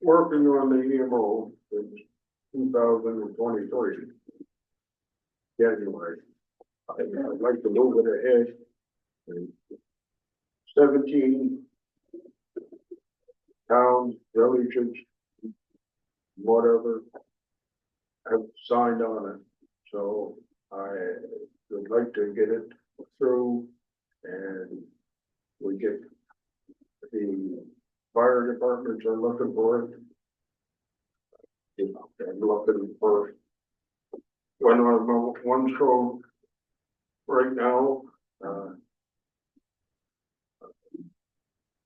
working on the EMO since 2023. January. I'd like to move it ahead. And 17 towns, villages, whatever, have signed on it. So I would like to get it through and we get the fire departments are looking for it. You know, and looking for one show right now,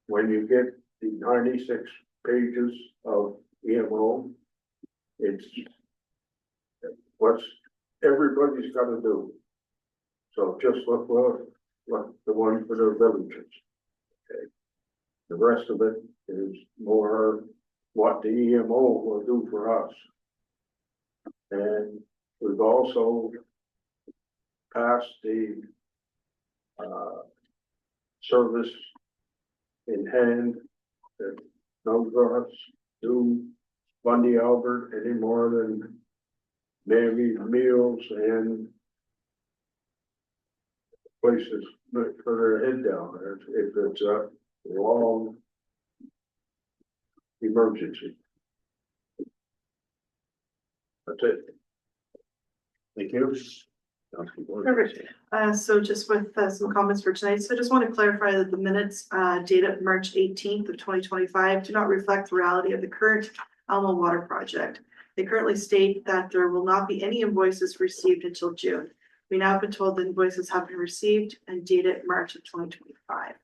when you get the 96 pages of EMO, it's what's everybody's gotta do. So just look the one for the villages. Okay. The rest of it is more what the EMO will do for us. And we've also passed the service in hand that none of us do Bundy Albert any more than Navy meals and places for their head down if it's a long emergency. That's it. Thank you. Perfect. So just with some comments for tonight, so I just want to clarify that the minutes dated March 18th of 2025 do not reflect the reality of the current Alma Water Project. They currently state that there will not be any invoices received until June. We now have been told the invoices have been received and dated March of 2025.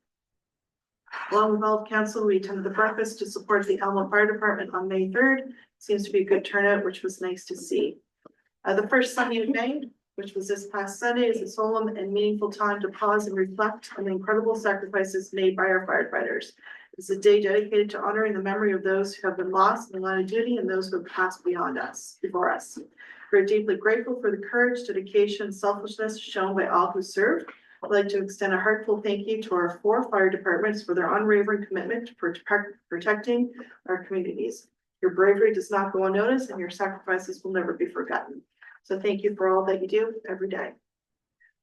Along with all of council, we attended the breakfast to support the Alma Fire Department on May 3rd. Seems to be a good turnout, which was nice to see. The first Sunday of May, which was this past Sunday, is a solemn and meaningful time to pause and reflect on the incredible sacrifices made by our firefighters. It's a day dedicated to honoring the memory of those who have been lost in the line of duty and those who have passed before us. We're deeply grateful for the courage, dedication, and selflessness shown by all who served. I'd like to extend a heartfelt thank you to our 4 fire departments for their unwavering commitment to protecting our communities. Your bravery does not go unnoticed and your sacrifices will never be forgotten. So thank you for all that you do every day.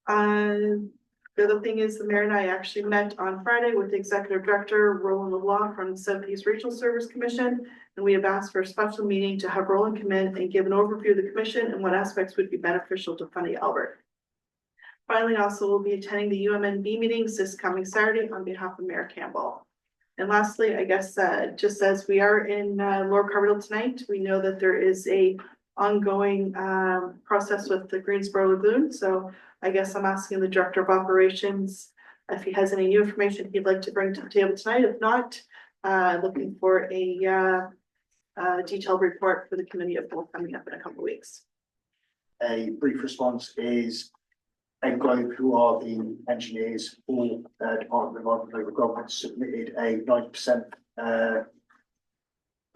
The other thing is the mayor and I actually met on Friday with the executive director, Roland LeBlanc from the Southeast Regional Service Commission. And we have asked for a special meeting to have Roland come in and give an overview of the commission and what aspects would be beneficial to Fundy Albert. Finally, also we'll be attending the UMNB meetings this coming Saturday on behalf of Mayor Campbell. And lastly, I guess just as we are in Lower Carverdale tonight, we know that there is a ongoing process with the Greensboro Lagoon. So I guess I'm asking the Director of Operations if he has any new information he'd like to bring to the table tonight. If not, looking for a detailed report for the committee of both coming up in a couple of weeks. A brief response is Englobe, who are the engineers for Department of Environment and Local Government, submitted a 90%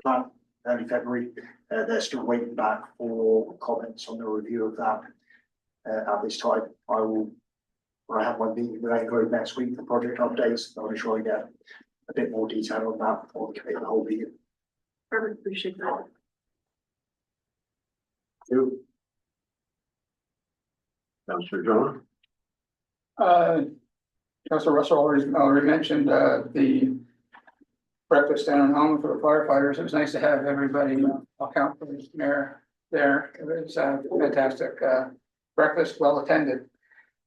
plan early February. They're still waiting back for comments on the review of that. At this time, when I have my meeting with Englobe next week for project updates, I'll be sure I get a bit more detail on that before the committee the whole meeting. Perfect, appreciate that. You. Councillor John. Councillor Russell already mentioned the breakfast down in Alma for the firefighters. It was nice to have everybody, I'll count for the mayor there. It was a fantastic breakfast, well attended.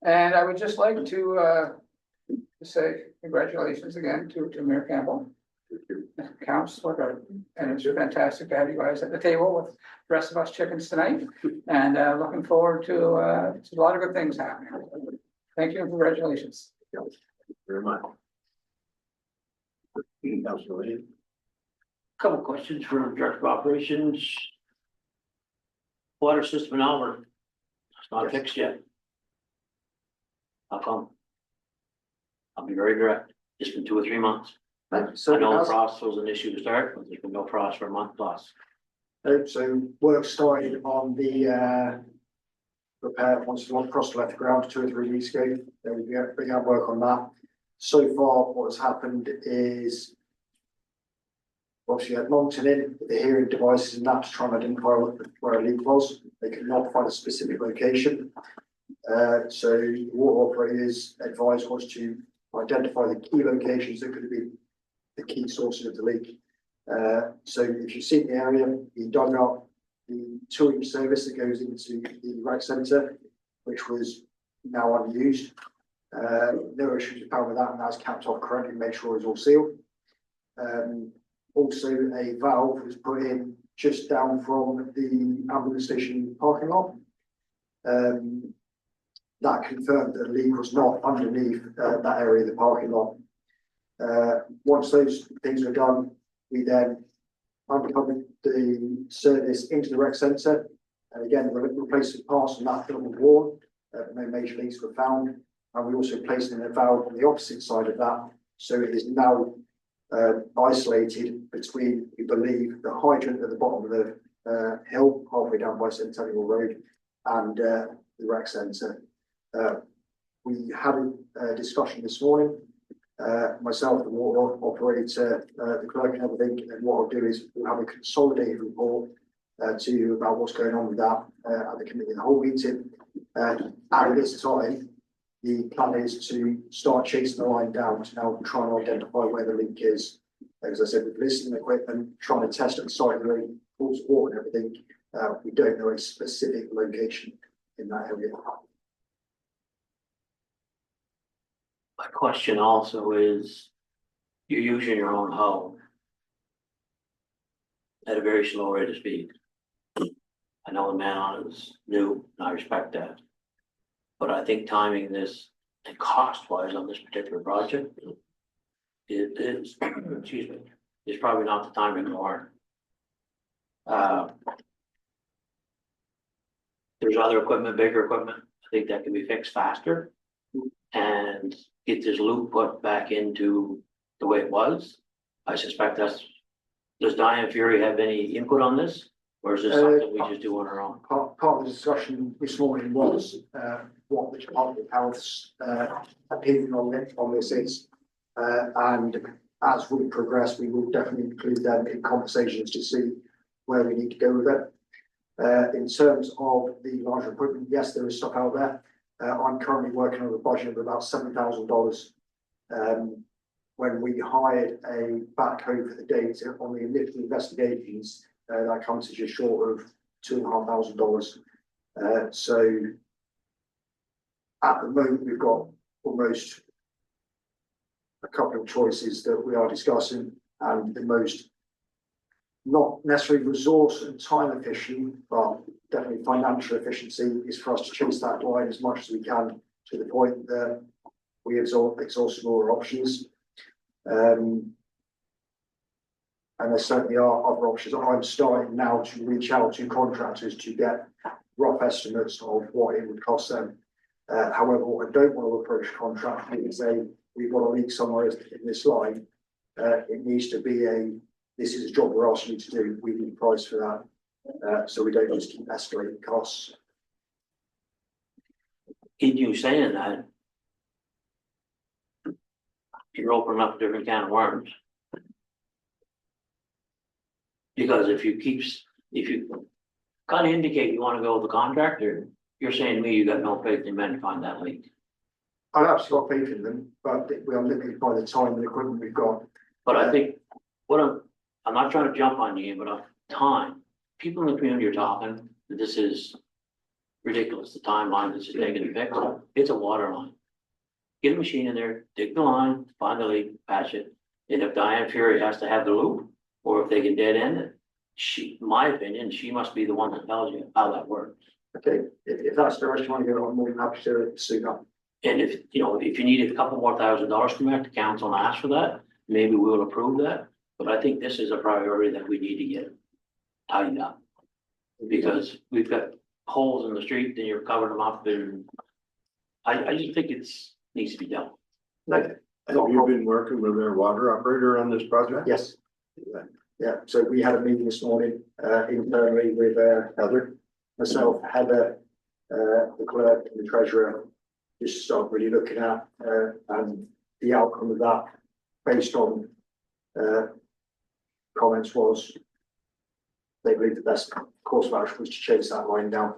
And I would just like to say congratulations again to Mayor Campbell. Councillor, and it's fantastic to have you guys at the table with the rest of us chickens tonight. And looking forward to a lot of good things happening. Thank you and congratulations. Thank you very much. Councillor Lee. Couple questions for Director of Operations. Water system in Albert, it's not fixed yet. How come? I'll be very direct, it's been 2 or 3 months. So I know frost was an issue to start, but there's been no frost for a month plus. So work started on the repair once the frost left the ground 2 or 3 weeks ago. Then we began work on that. So far, what has happened is Obviously, had Monton in with the hearing devices and that to try and identify where a leak was. They could not find a specific location. So the water operators advised was to identify the key locations that could have been the key sources of the leak. So if you've seen the area, he dug up the towing service that goes into the rec centre, which was now unused. No issues found with that, and that's capped off correctly, make sure it's all sealed. Also, a valve was put in just down from the ambulance station parking lot. That confirmed that the leak was not underneath that area of the parking lot. Once those things were done, we then uncovered the service into the rec centre. And again, we replaced the parts on that film wall. No major leaks were found. And we also placed in a valve on the opposite side of that. So it is now isolated between, we believe, the hydrant at the bottom of the hill, halfway down by Centennial Road, and the rec centre. We had a discussion this morning, myself, the water operator, the clerk and everything, and what I'll do is we'll have a consolidated report to you about what's going on with that at the committee of the whole meeting. At this time, the plan is to start chasing the line down to now try and identify where the leak is. As I said, with listening equipment, trying to test at the site, the pools of water and everything, we don't know a specific location in that area. My question also is, you're using your own hull at a very slow rate of speed. I know the man on it is new, and I respect that. But I think timing this and cost-wise on this particular project, it is, excuse me, is probably not the timing to warrant. There's other equipment, bigger equipment, I think that can be fixed faster and get this loop put back into the way it was. I suspect that's, does Diane Fury have any input on this? Or is this something we just do on our own? Part of the discussion this morning was what the Department of Health's opinion on this is. And as we progress, we will definitely include them in conversations to see where we need to go with it. In terms of the larger equipment, yes, there is stuff out there. I'm currently working on a budget of about $7,000. When we hired a backhoe for the data on the initial investigations, that comes to just short of $2,500. So at the moment, we've got almost a couple of choices that we are discussing, and the most not necessarily resource and time efficient, but definitely financial efficiency is for us to chase that line as much as we can to the point that we exhaust all our options. And there certainly are other options. I'm starting now to reach out to contractors to get rough estimates of what it would cost them. However, what I don't want to approach contractors and say, we've got a leak somewhere in this line. It needs to be this is a job we're asking you to do. We need a price for that. So we don't just keep escalating costs. In you saying that, you're opening up a different can of worms. Because if you kind of indicate you want to go with the contractor, you're saying to me you got no faith in men to find that leak. I've absolutely got faith in them, but we are limited by the time and equipment we've got. But I think I'm not trying to jump on you, but on time, people in the community are talking that this is ridiculous. The timeline this is taking to fix. It's a water line. Get a machine in there, dig the line, find the leak, patch it. And if Diane Fury has to have the loop, or if they can dead end it, in my opinion, she must be the one that tells you how that works. Okay, if that's the rest you want to go, I'm more than happy to suit up. And if you needed a couple more $1,000 from back to council and ask for that, maybe we'll approve that. But I think this is a priority that we need to get tightened up. Because we've got holes in the street, then you're covering them up, and I just think needs to be done. Okay. Have you been working with our water operator on this project? Yes. Yeah, so we had a meeting this morning internally with Heather, myself, Heather, the clerk and the treasurer, just start really looking at and the outcome of that based on comments was they believe the best course of action was to chase that line down.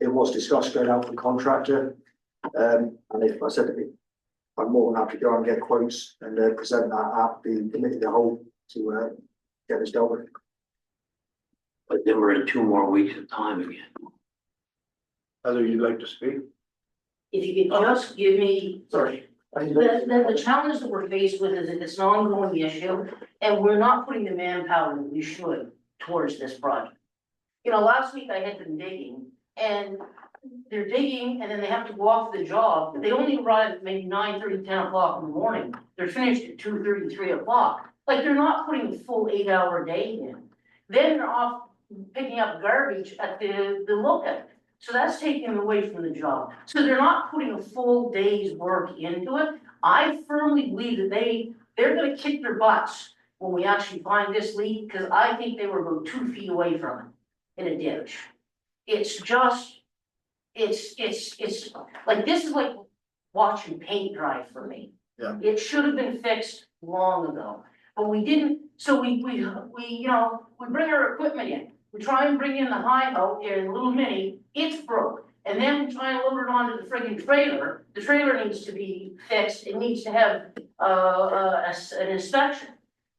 It was discussed going out for contractor, and if I said it, I'm more than happy to go and get quotes and present that at the committee of the whole to get this dealt with. But then we're in 2 more weeks of time again. Heather, you'd like to speak? If you could just give me, sorry, the challenge that we're faced with is that it's an ongoing issue, and we're not putting the manpower that we should towards this project. You know, last week I had them digging, and they're digging, and then they have to go off the job, they only arrive at maybe 9:30, 10 o'clock in the morning, they're finished at 2:30, 3 o'clock. Like, they're not putting a full 8-hour day in, then they're off picking up garbage at the lookout. So that's taking them away from the job. So they're not putting a full day's work into it. I firmly believe that they're gonna kick their butts when we actually find this leak, because I think they were about 2 feet away from it in a ditch. It's just, it's like, this is like watching paint dry for me. Yeah. It should have been fixed long ago, but we didn't, so we, you know, we bring our equipment in. We try and bring in the high out in a little mini, it's broke. And then we try and load it onto the friggin' trailer. The trailer needs to be fixed, it needs to have an inspection.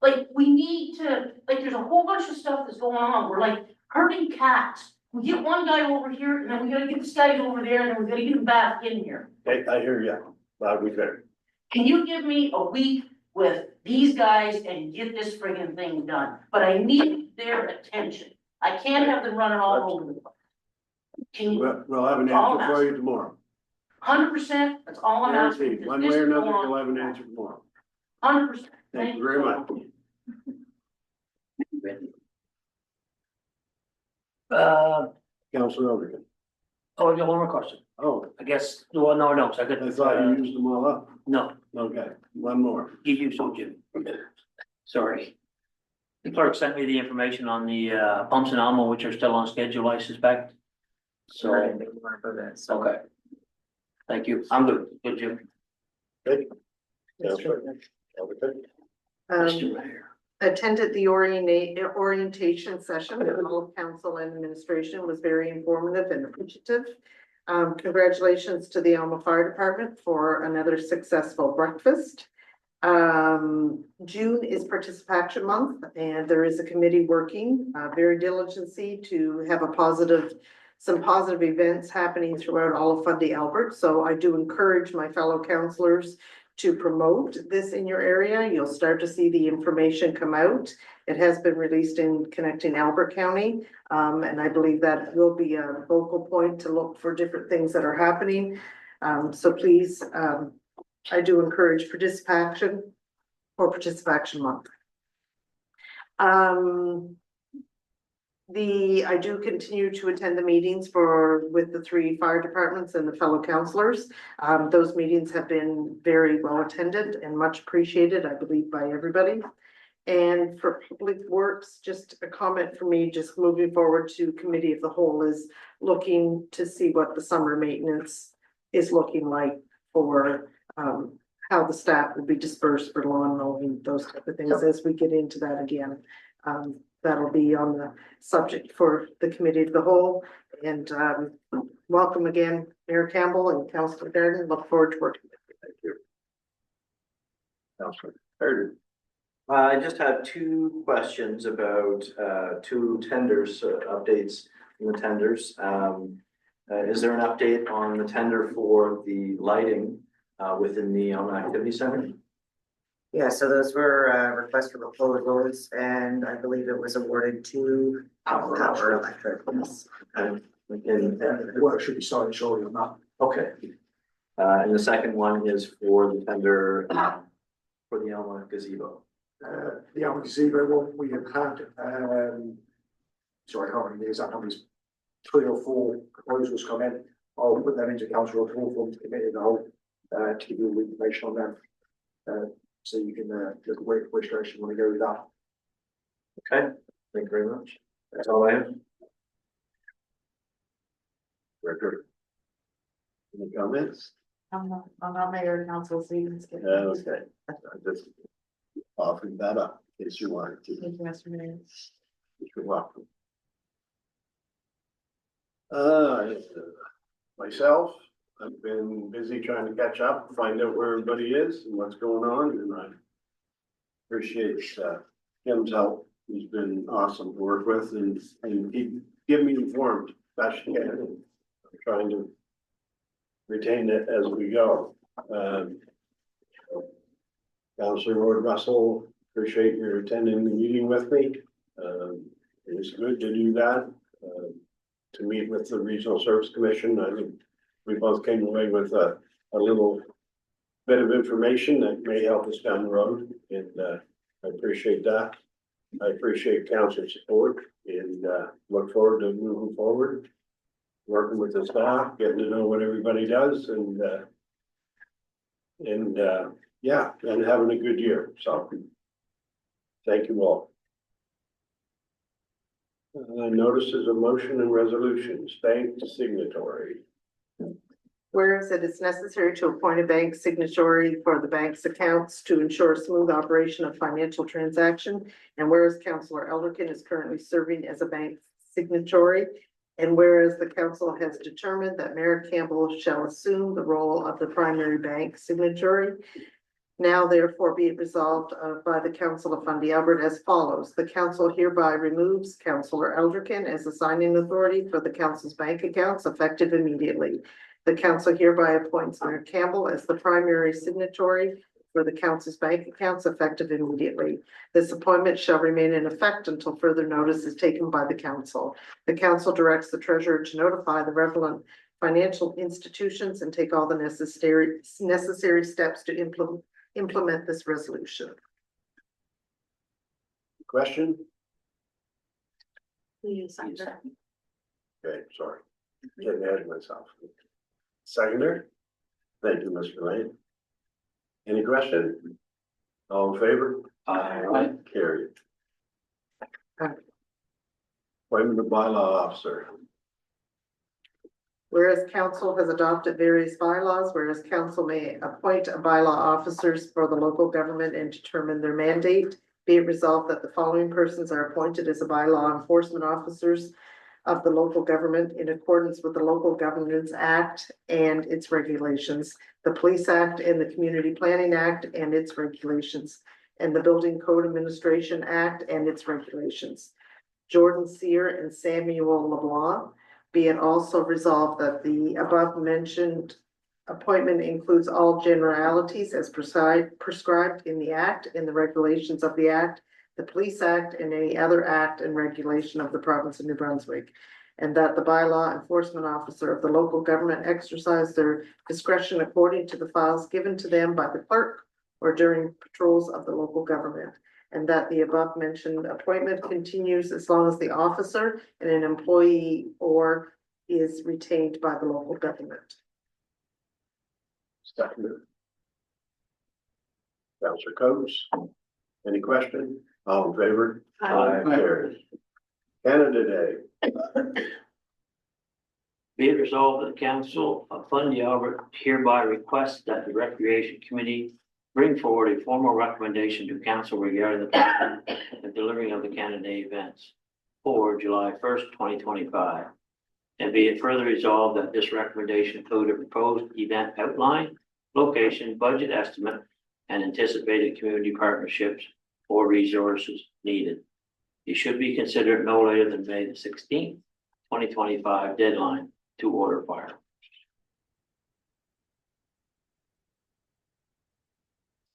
Like, we need to, like, there's a whole bunch of stuff that's going on, we're like herding cats. We get one guy over here, and then we gotta get this guy over there, and then we gotta get him back in here. Okay, I hear you, loud and clear. Can you give me a week with these guys and get this friggin' thing done? But I need their attention. I can't have them running all over the place. Can you, We'll have an answer for you tomorrow. 100%, that's all I'm asking. Guaranteed, one way or another, you'll have an answer tomorrow. 100%. Thank you very much. Councilor Overton. Oh, I got one more question. Oh, I guess, well, no, so I could. I thought you used them all up. No, Okay, one more. give you some, Jim. Sorry. The clerk sent me the information on the pumps and Alma, which are still on schedule, I suspect. So, Anything more for this? okay. Thank you. I'm good. Good, Jim. Councilor Overton. Mr. Mayor. Attended the orientation session with all of council and administration, was very informative and appreciative. Congratulations to the Alma Fire Department for another successful breakfast. June is participation month, and there is a committee working very diligently to have some positive events happening throughout all of Fundy Albert. So I do encourage my fellow councillors to promote this in your area. You'll start to see the information come out. It has been released in Connecting Albert County. And I believe that will be a focal point to look for different things that are happening. So please, I do encourage participation for participation month. I do continue to attend the meetings with the 3 fire departments and the fellow councillors. Those meetings have been very well attended and much appreciated, I believe, by everybody. And for public works, just a comment for me, just moving forward to committee of the whole is looking to see what the summer maintenance is looking like for how the staff will be dispersed for lawn mowing, those type of things as we get into that again. That'll be on the subject for the committee of the whole. And welcome again, Mayor Campbell and Councillor Darden. Look forward to working with you. Thank you. Councilor Darden. I just have 2 questions about 2 tenders, updates in the tenders. Is there an update on the tender for the lighting within the Alma Activity Center? Yeah, so those were requests for proposals, and I believe it was awarded to Power Electric. Yes. And The work should be started shortly on that. okay. And the second one is for the tender for the Alma gazebo. The Alma gazebo one we have had, sorry, I can't remember the exact numbers, 3 or 4 proposals come in. I'll put them into council report form to committee of the whole, to give you all the information on them. So you can look at which direction you want to go with that. Okay, thank you very much. That's all I have. Record. Any comments? I'm not mayor of council, so you can skip. Okay. I just offering that up. in case you wanted to. Thank you, Mr. Mayor. You're welcome. Myself, I've been busy trying to catch up, find out where everybody is and what's going on, and I appreciate Kim's help. He's been awesome to work with, and he give me informed best you can. I'm trying to retain it as we go. Councillor Ward Russell, appreciate your attending the meeting with me. It was good to do that, to meet with the Regional Service Commission. I think we both came away with a little bit of information that may help us down the road, and I appreciate that. I appreciate council support, and look forward to moving forward, working with the staff, getting to know what everybody does, and yeah, and having a good year. So thank you all. Notices of motion and resolutions, bank signatory. Whereas it is necessary to appoint a bank signatory for the bank's accounts to ensure smooth operation of financial transaction. And whereas Councillor Elderkin is currently serving as a bank signatory. And whereas the council has determined that Mayor Campbell shall assume the role of the primary bank signatory. Now therefore be it resolved by the Council of Fundy Albert as follows. The council hereby removes Councillor Elderkin as the signing authority for the council's bank accounts effective immediately. The council hereby appoints Mayor Campbell as the primary signatory for the council's bank accounts effective immediately. This appointment shall remain in effect until further notice is taken by the council. The council directs the treasurer to notify the relevant financial institutions and take all the necessary steps to implement this resolution. Question? Please, Sandra. Okay, sorry, getting ahead of myself. Seconder? Thank you, Mr. Lane. Any question? All in favor? Aye. Carried. Appointment of bylaw officer. Whereas council has adopted various bylaws, whereas council may appoint a bylaw officers for the local government and determine their mandate. Be it resolved that the following persons are appointed as a bylaw enforcement officers of the local government in accordance with the Local Governance Act and its regulations, the Police Act and the Community Planning Act and its regulations, and the Building Code Administration Act and its regulations. Jordan Sear and Samuel LeBlanc. Be it also resolved that the above mentioned appointment includes all generalities as prescribed in the Act, in the regulations of the Act, the Police Act, and any other act and regulation of the province of New Brunswick. And that the bylaw enforcement officer of the local government exercise their discretion according to the files given to them by the clerk or during patrols of the local government. And that the above mentioned appointment continues as long as the officer and an employee or is retained by the local government. Seconder. Councillor Coates. Any question? All in favor? Aye. Carries. Canada Day. Be it resolved that the council of Fundy Albert hereby requests that the Recreation Committee bring forward a formal recommendation to council regarding the planning and delivering of the Canada Day events for July 1st, 2025. And be it further resolved that this recommendation include a proposed event outline, location, budget estimate, and anticipated community partnerships or resources needed. It should be considered no later than May the 16th, 2025 deadline to order fire.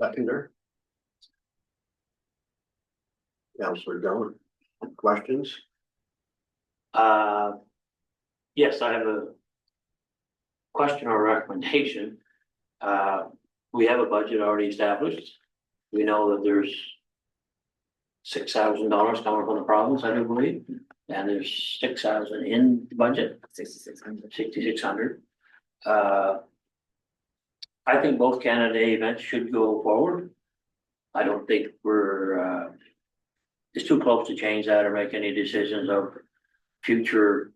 Seconder. Councillor Dillon. Questions? Yes, I have a question or recommendation. We have a budget already established. We know that there's $6,000 coming from the province, I do believe, and there's 6,000 in the budget. 6,600. I think both Canada Day events should go forward. I don't think we're it's too close to change that or make any decisions of future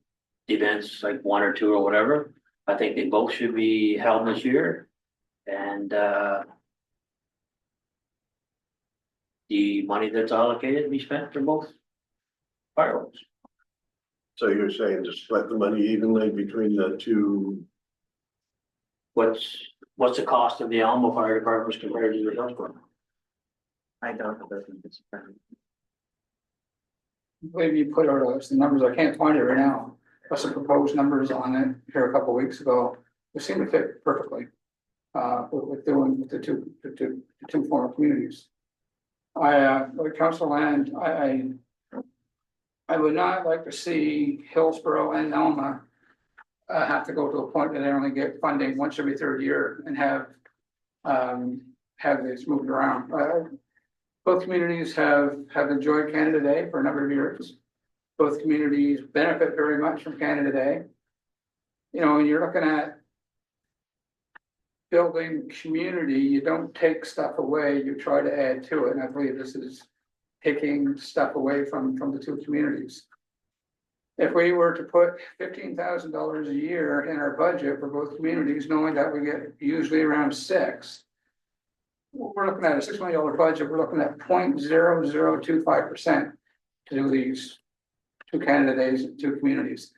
events like one or two or whatever. I think they both should be held this year. And the money that's allocated be spent for both fireworks. So you're saying to split the money evenly between the two? What's the cost of the Alma Fire Departments compared to the Hillsborough? I don't have those numbers. Maybe you put out some numbers, I can't find it right now, but some proposed numbers on it here a couple weeks ago, they seem to fit perfectly. With doing with the two former communities. With council land, I would not like to see Hillsborough and Alma. Have to go to a point that they only get funding once every third year and have this moved around. Both communities have enjoyed Canada Day for a number of years. Both communities benefit very much from Canada Day. You know, when you're looking at building community, you don't take stuff away, you try to add to it, and I believe this is taking stuff away from the two communities. If we were to put $15,000 a year in our budget for both communities, knowing that we get usually around $6 million, we're looking at a $6 million budget, we're looking at 0.0025% to do these two Canada Days, two communities.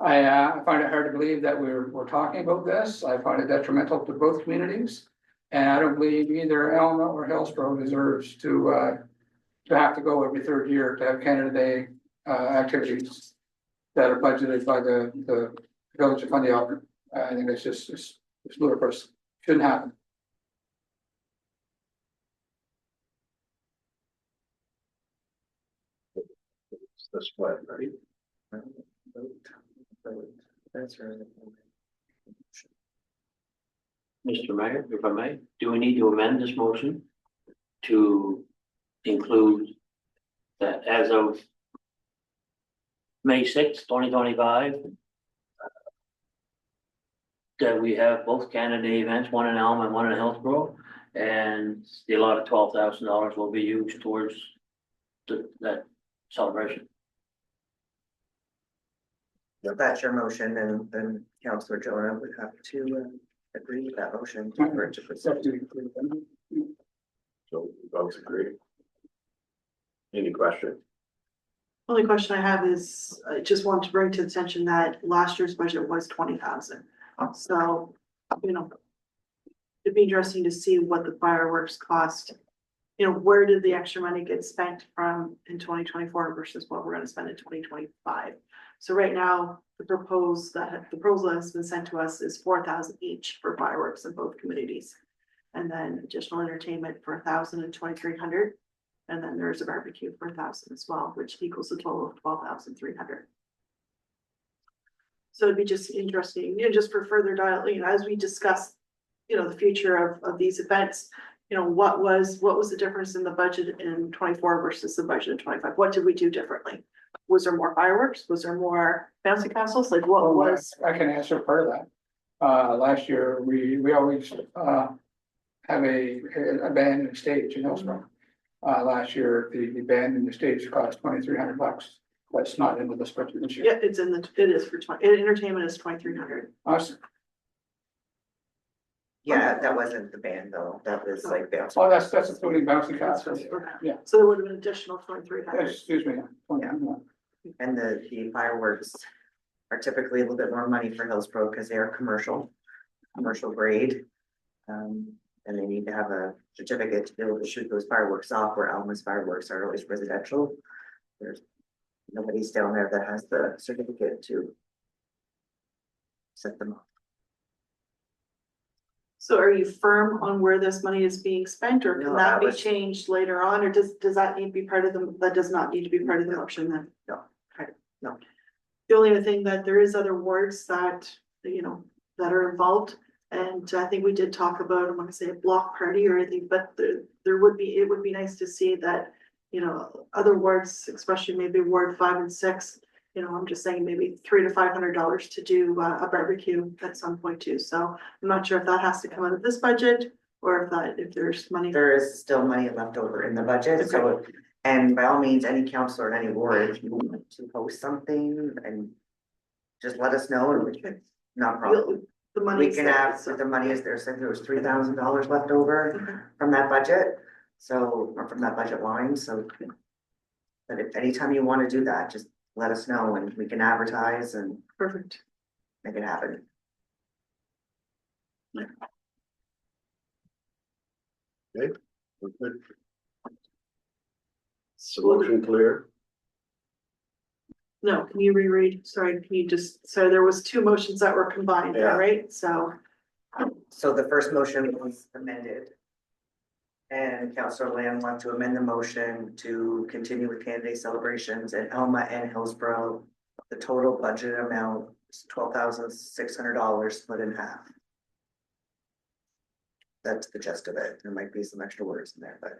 I find it hard to believe that we're talking about this. I find it detrimental to both communities. And I don't believe either Alma or Hillsborough deserves to have to go every third year to have Canada Day activities that are budgeted by the village of Fundy Auburn. I think it's just it's ludicrous. Shouldn't happen. It's the split, right? That's right. Mr. Mayor, if I may, do we need to amend this motion to include that as of May 6th, 2025, that we have both Canada Day events, one in Alma and one in Hillsborough, and the allotted $12,000 will be used towards that celebration? If that's your motion, then Councillor Jonah would have to agree with that motion for it to proceed. So we both agree. Any question? Only question I have is, I just want to bring to attention that last year's budget was 20,000. So, you know, it'd be interesting to see what the fireworks cost. You know, where did the extra money get spent from in 2024 versus what we're gonna spend in 2025? So right now, the proposal that has been sent to us is 4,000 each for fireworks in both communities. And then additional entertainment for 1,000 and 2,300. And then there's a barbecue for 1,000 as well, which equals a total of 12,300. So it'd be just interesting, you know, just for further dialogue, you know, as we discuss, you know, the future of these events, you know, what was the difference in the budget in 24 versus the budget in 25? What did we do differently? Was there more fireworks? Was there more bouncy castles? Like what was? I can answer part of that. Last year, we always have a band and stage in Hillsborough. Last year, the band and the stage cost $2,300. That's not into this budget this year. Yeah, it is for entertainment is 2,300. Awesome. Yeah, that wasn't the band though, that was like bounce. Oh, that's including bouncy castles. Yeah. So there would have been additional 2,300. Excuse me. Yeah. And the fireworks are typically a little bit more money for Hillsborough because they are commercial grade. And they need to have a certificate to be able to shoot those fireworks off, where Alma's fireworks are always residential. There's nobody's down there that has the certificate to set them off. So are you firm on where this money is being spent, or can No, that that be was- changed later on, or does that need to be part of that does not need to be part of the motion then? No. No. The only other thing that there is other wards that, you know, that are involved, and I think we did talk about, I'm gonna say a block party or anything, but it would be nice to see that, you know, other wards, especially maybe Ward 5 and 6, you know, I'm just saying maybe $300 to $500 to do a barbecue at some point too. So I'm not sure if that has to come out of this budget or if there's money. There is still money left over in the budget, so, and by all means, any councillor in any ward, if you want to host something and just let us know and we can, not a problem. The money. We can have, the money is there, so there was $3,000 left over from that budget. So, or from that budget line, so. But if anytime you wanna do that, just let us know and we can advertise and Perfect. make it happen. Good. Motion clear? No, can you reread? Sorry, can you just, so there was two motions that were combined Yeah. there, right? So, So the first motion was amended. And Councillor Lamb wanted to amend the motion to continue with candidate celebrations at Elma and Hillsborough. The total budget amount is $12,600 split in half. That's the gist of it. There might be some extra words in there, but.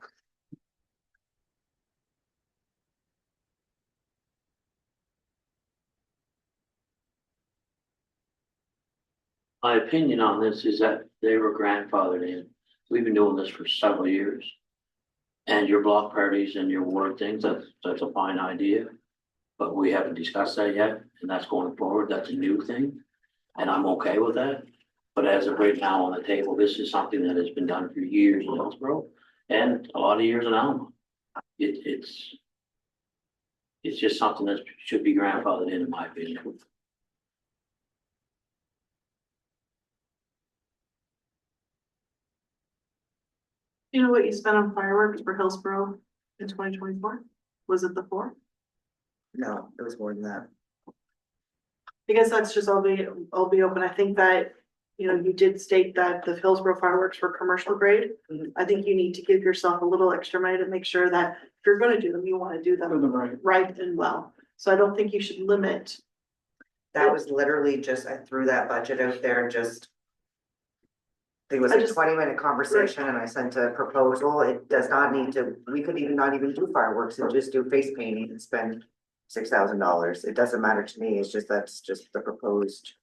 My opinion on this is that they were grandfathered in. We've been doing this for several years. And your block parties and your ward things, that's a fine idea. But we haven't discussed that yet, and that's going forward, that's a new thing. And I'm okay with that. But as of right now on the table, this is something that has been done for years in Hillsborough and a lot of years in Alma. It's just something that should be grandfathered in my opinion. you know what you spent on fireworks for Hillsborough in 2024? Was it the 4? No, it was more than that. I guess that's just, I'll be open. I think that, you know, you did state that the Hillsborough fireworks were commercial grade. I think you need to give yourself a little extra money to make sure that if you're gonna do them, you wanna do Do them them right. right and well. So I don't think you should limit. That was literally just, I threw that budget out there, just. It was I a just- 20-minute conversation and I sent a proposal. It does not need to, we could even not even do fireworks and just do face painting and spend $6,000. It doesn't matter to me. It's just, that's just the proposed.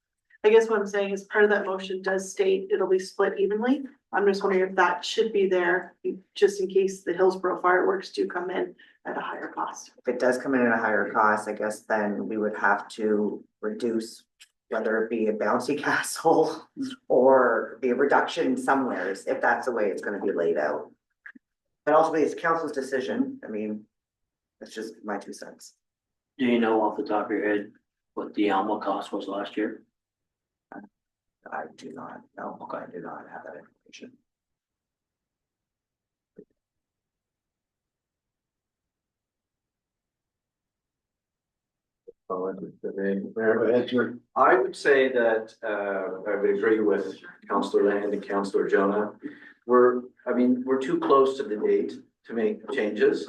I guess what I'm saying is part of that motion does state it'll be split evenly. I'm just wondering if that should be there, just in case the Hillsborough fireworks do come in at a higher cost. If it does come in at a higher cost, I guess then we would have to reduce, whether it be a bouncy castle or be a reduction somewheres, if that's the way it's gonna be laid out. But ultimately, it's council's decision. I mean, it's just my 2 cents. Do you know off the top of your head what the Alma cost was last year? I do not know. Okay, I do not have that information. I would say that, I would agree with Councillor Land and Councillor Jonah. We're too close to the date to make changes.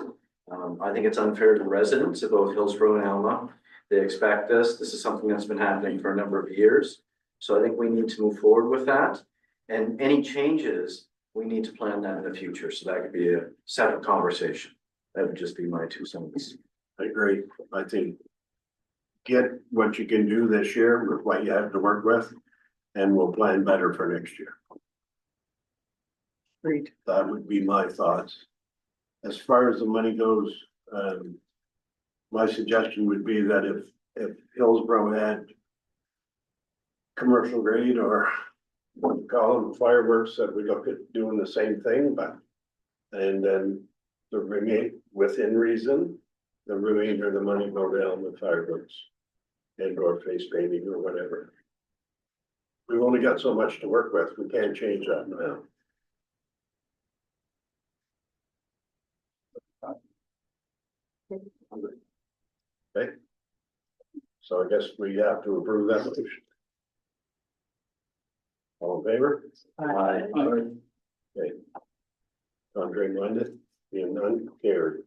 I think it's unfair to the residents of both Hillsborough and Alma. They expect this. This is something that's been happening for a number of years. So I think we need to move forward with that. And any changes, we need to plan that in the future. So that could be a separate conversation. That would just be my 2 cents. I agree. I think get what you can do this year with what you have to work with, and we'll plan better for next year. Great. That would be my thoughts. As far as the money goes, my suggestion would be that if Hillsborough had commercial grade or what we call them fireworks, that we look at doing the same thing, but and then the remaining, within reason, the remainder of the money go down with fireworks and or face painting or whatever. We've only got so much to work with. We can't change that now. Okay. So I guess we have to approve that motion. All in favor? Aye. Okay. Contrary minded, being none, carried.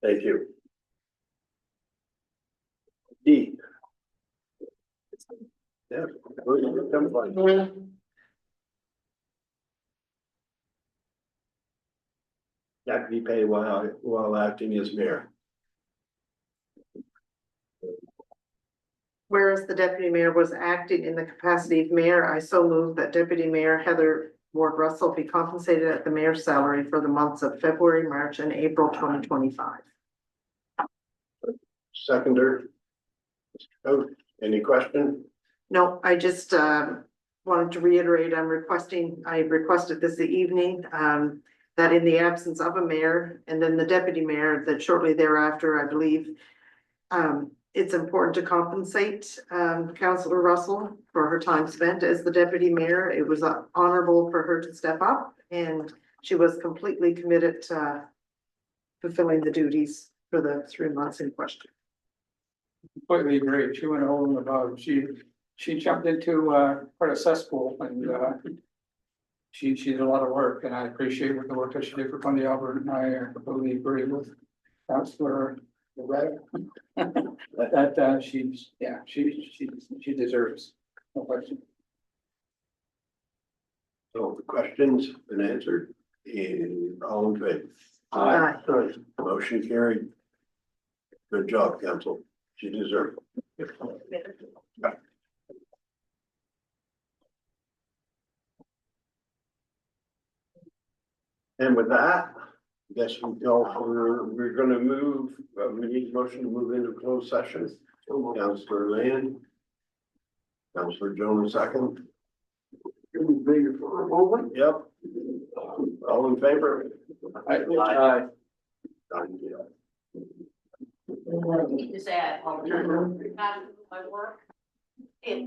Thank you. D. Yeah. Come on. That can be paid while acting as mayor. Whereas the deputy mayor was acting in the capacity of mayor, I so move that Deputy Mayor Heather Ward Russell be compensated at the mayor's salary for the months of February, March, and April 2025. Seconder. Oh, any question? No, I just wanted to reiterate, I requested this evening, that in the absence of a mayor and then the deputy mayor, that shortly thereafter, I believe, it's important to compensate, Councillor Russell for her time spent as the deputy mayor. It was honorable for her to step up, and she was completely committed to fulfilling the duties for the 3 months in question. Completely agree. She went over and above. She jumped into quite a cesspool and she did a lot of work, and I appreciate the work that she did for Bundy Albert, and I completely agree with Councillor Loretta. That she's, yeah, she deserves, no question. So the questions been answered, and all in favor? Aye. Motion carried. Good job, council. She deserved it. And with that, I guess we're gonna move, we need a motion to move into closed session. Councillor Land. Councillor Jones second. Yep. All in favor? Aye. Done, yeah. Just add, all the time, my work. It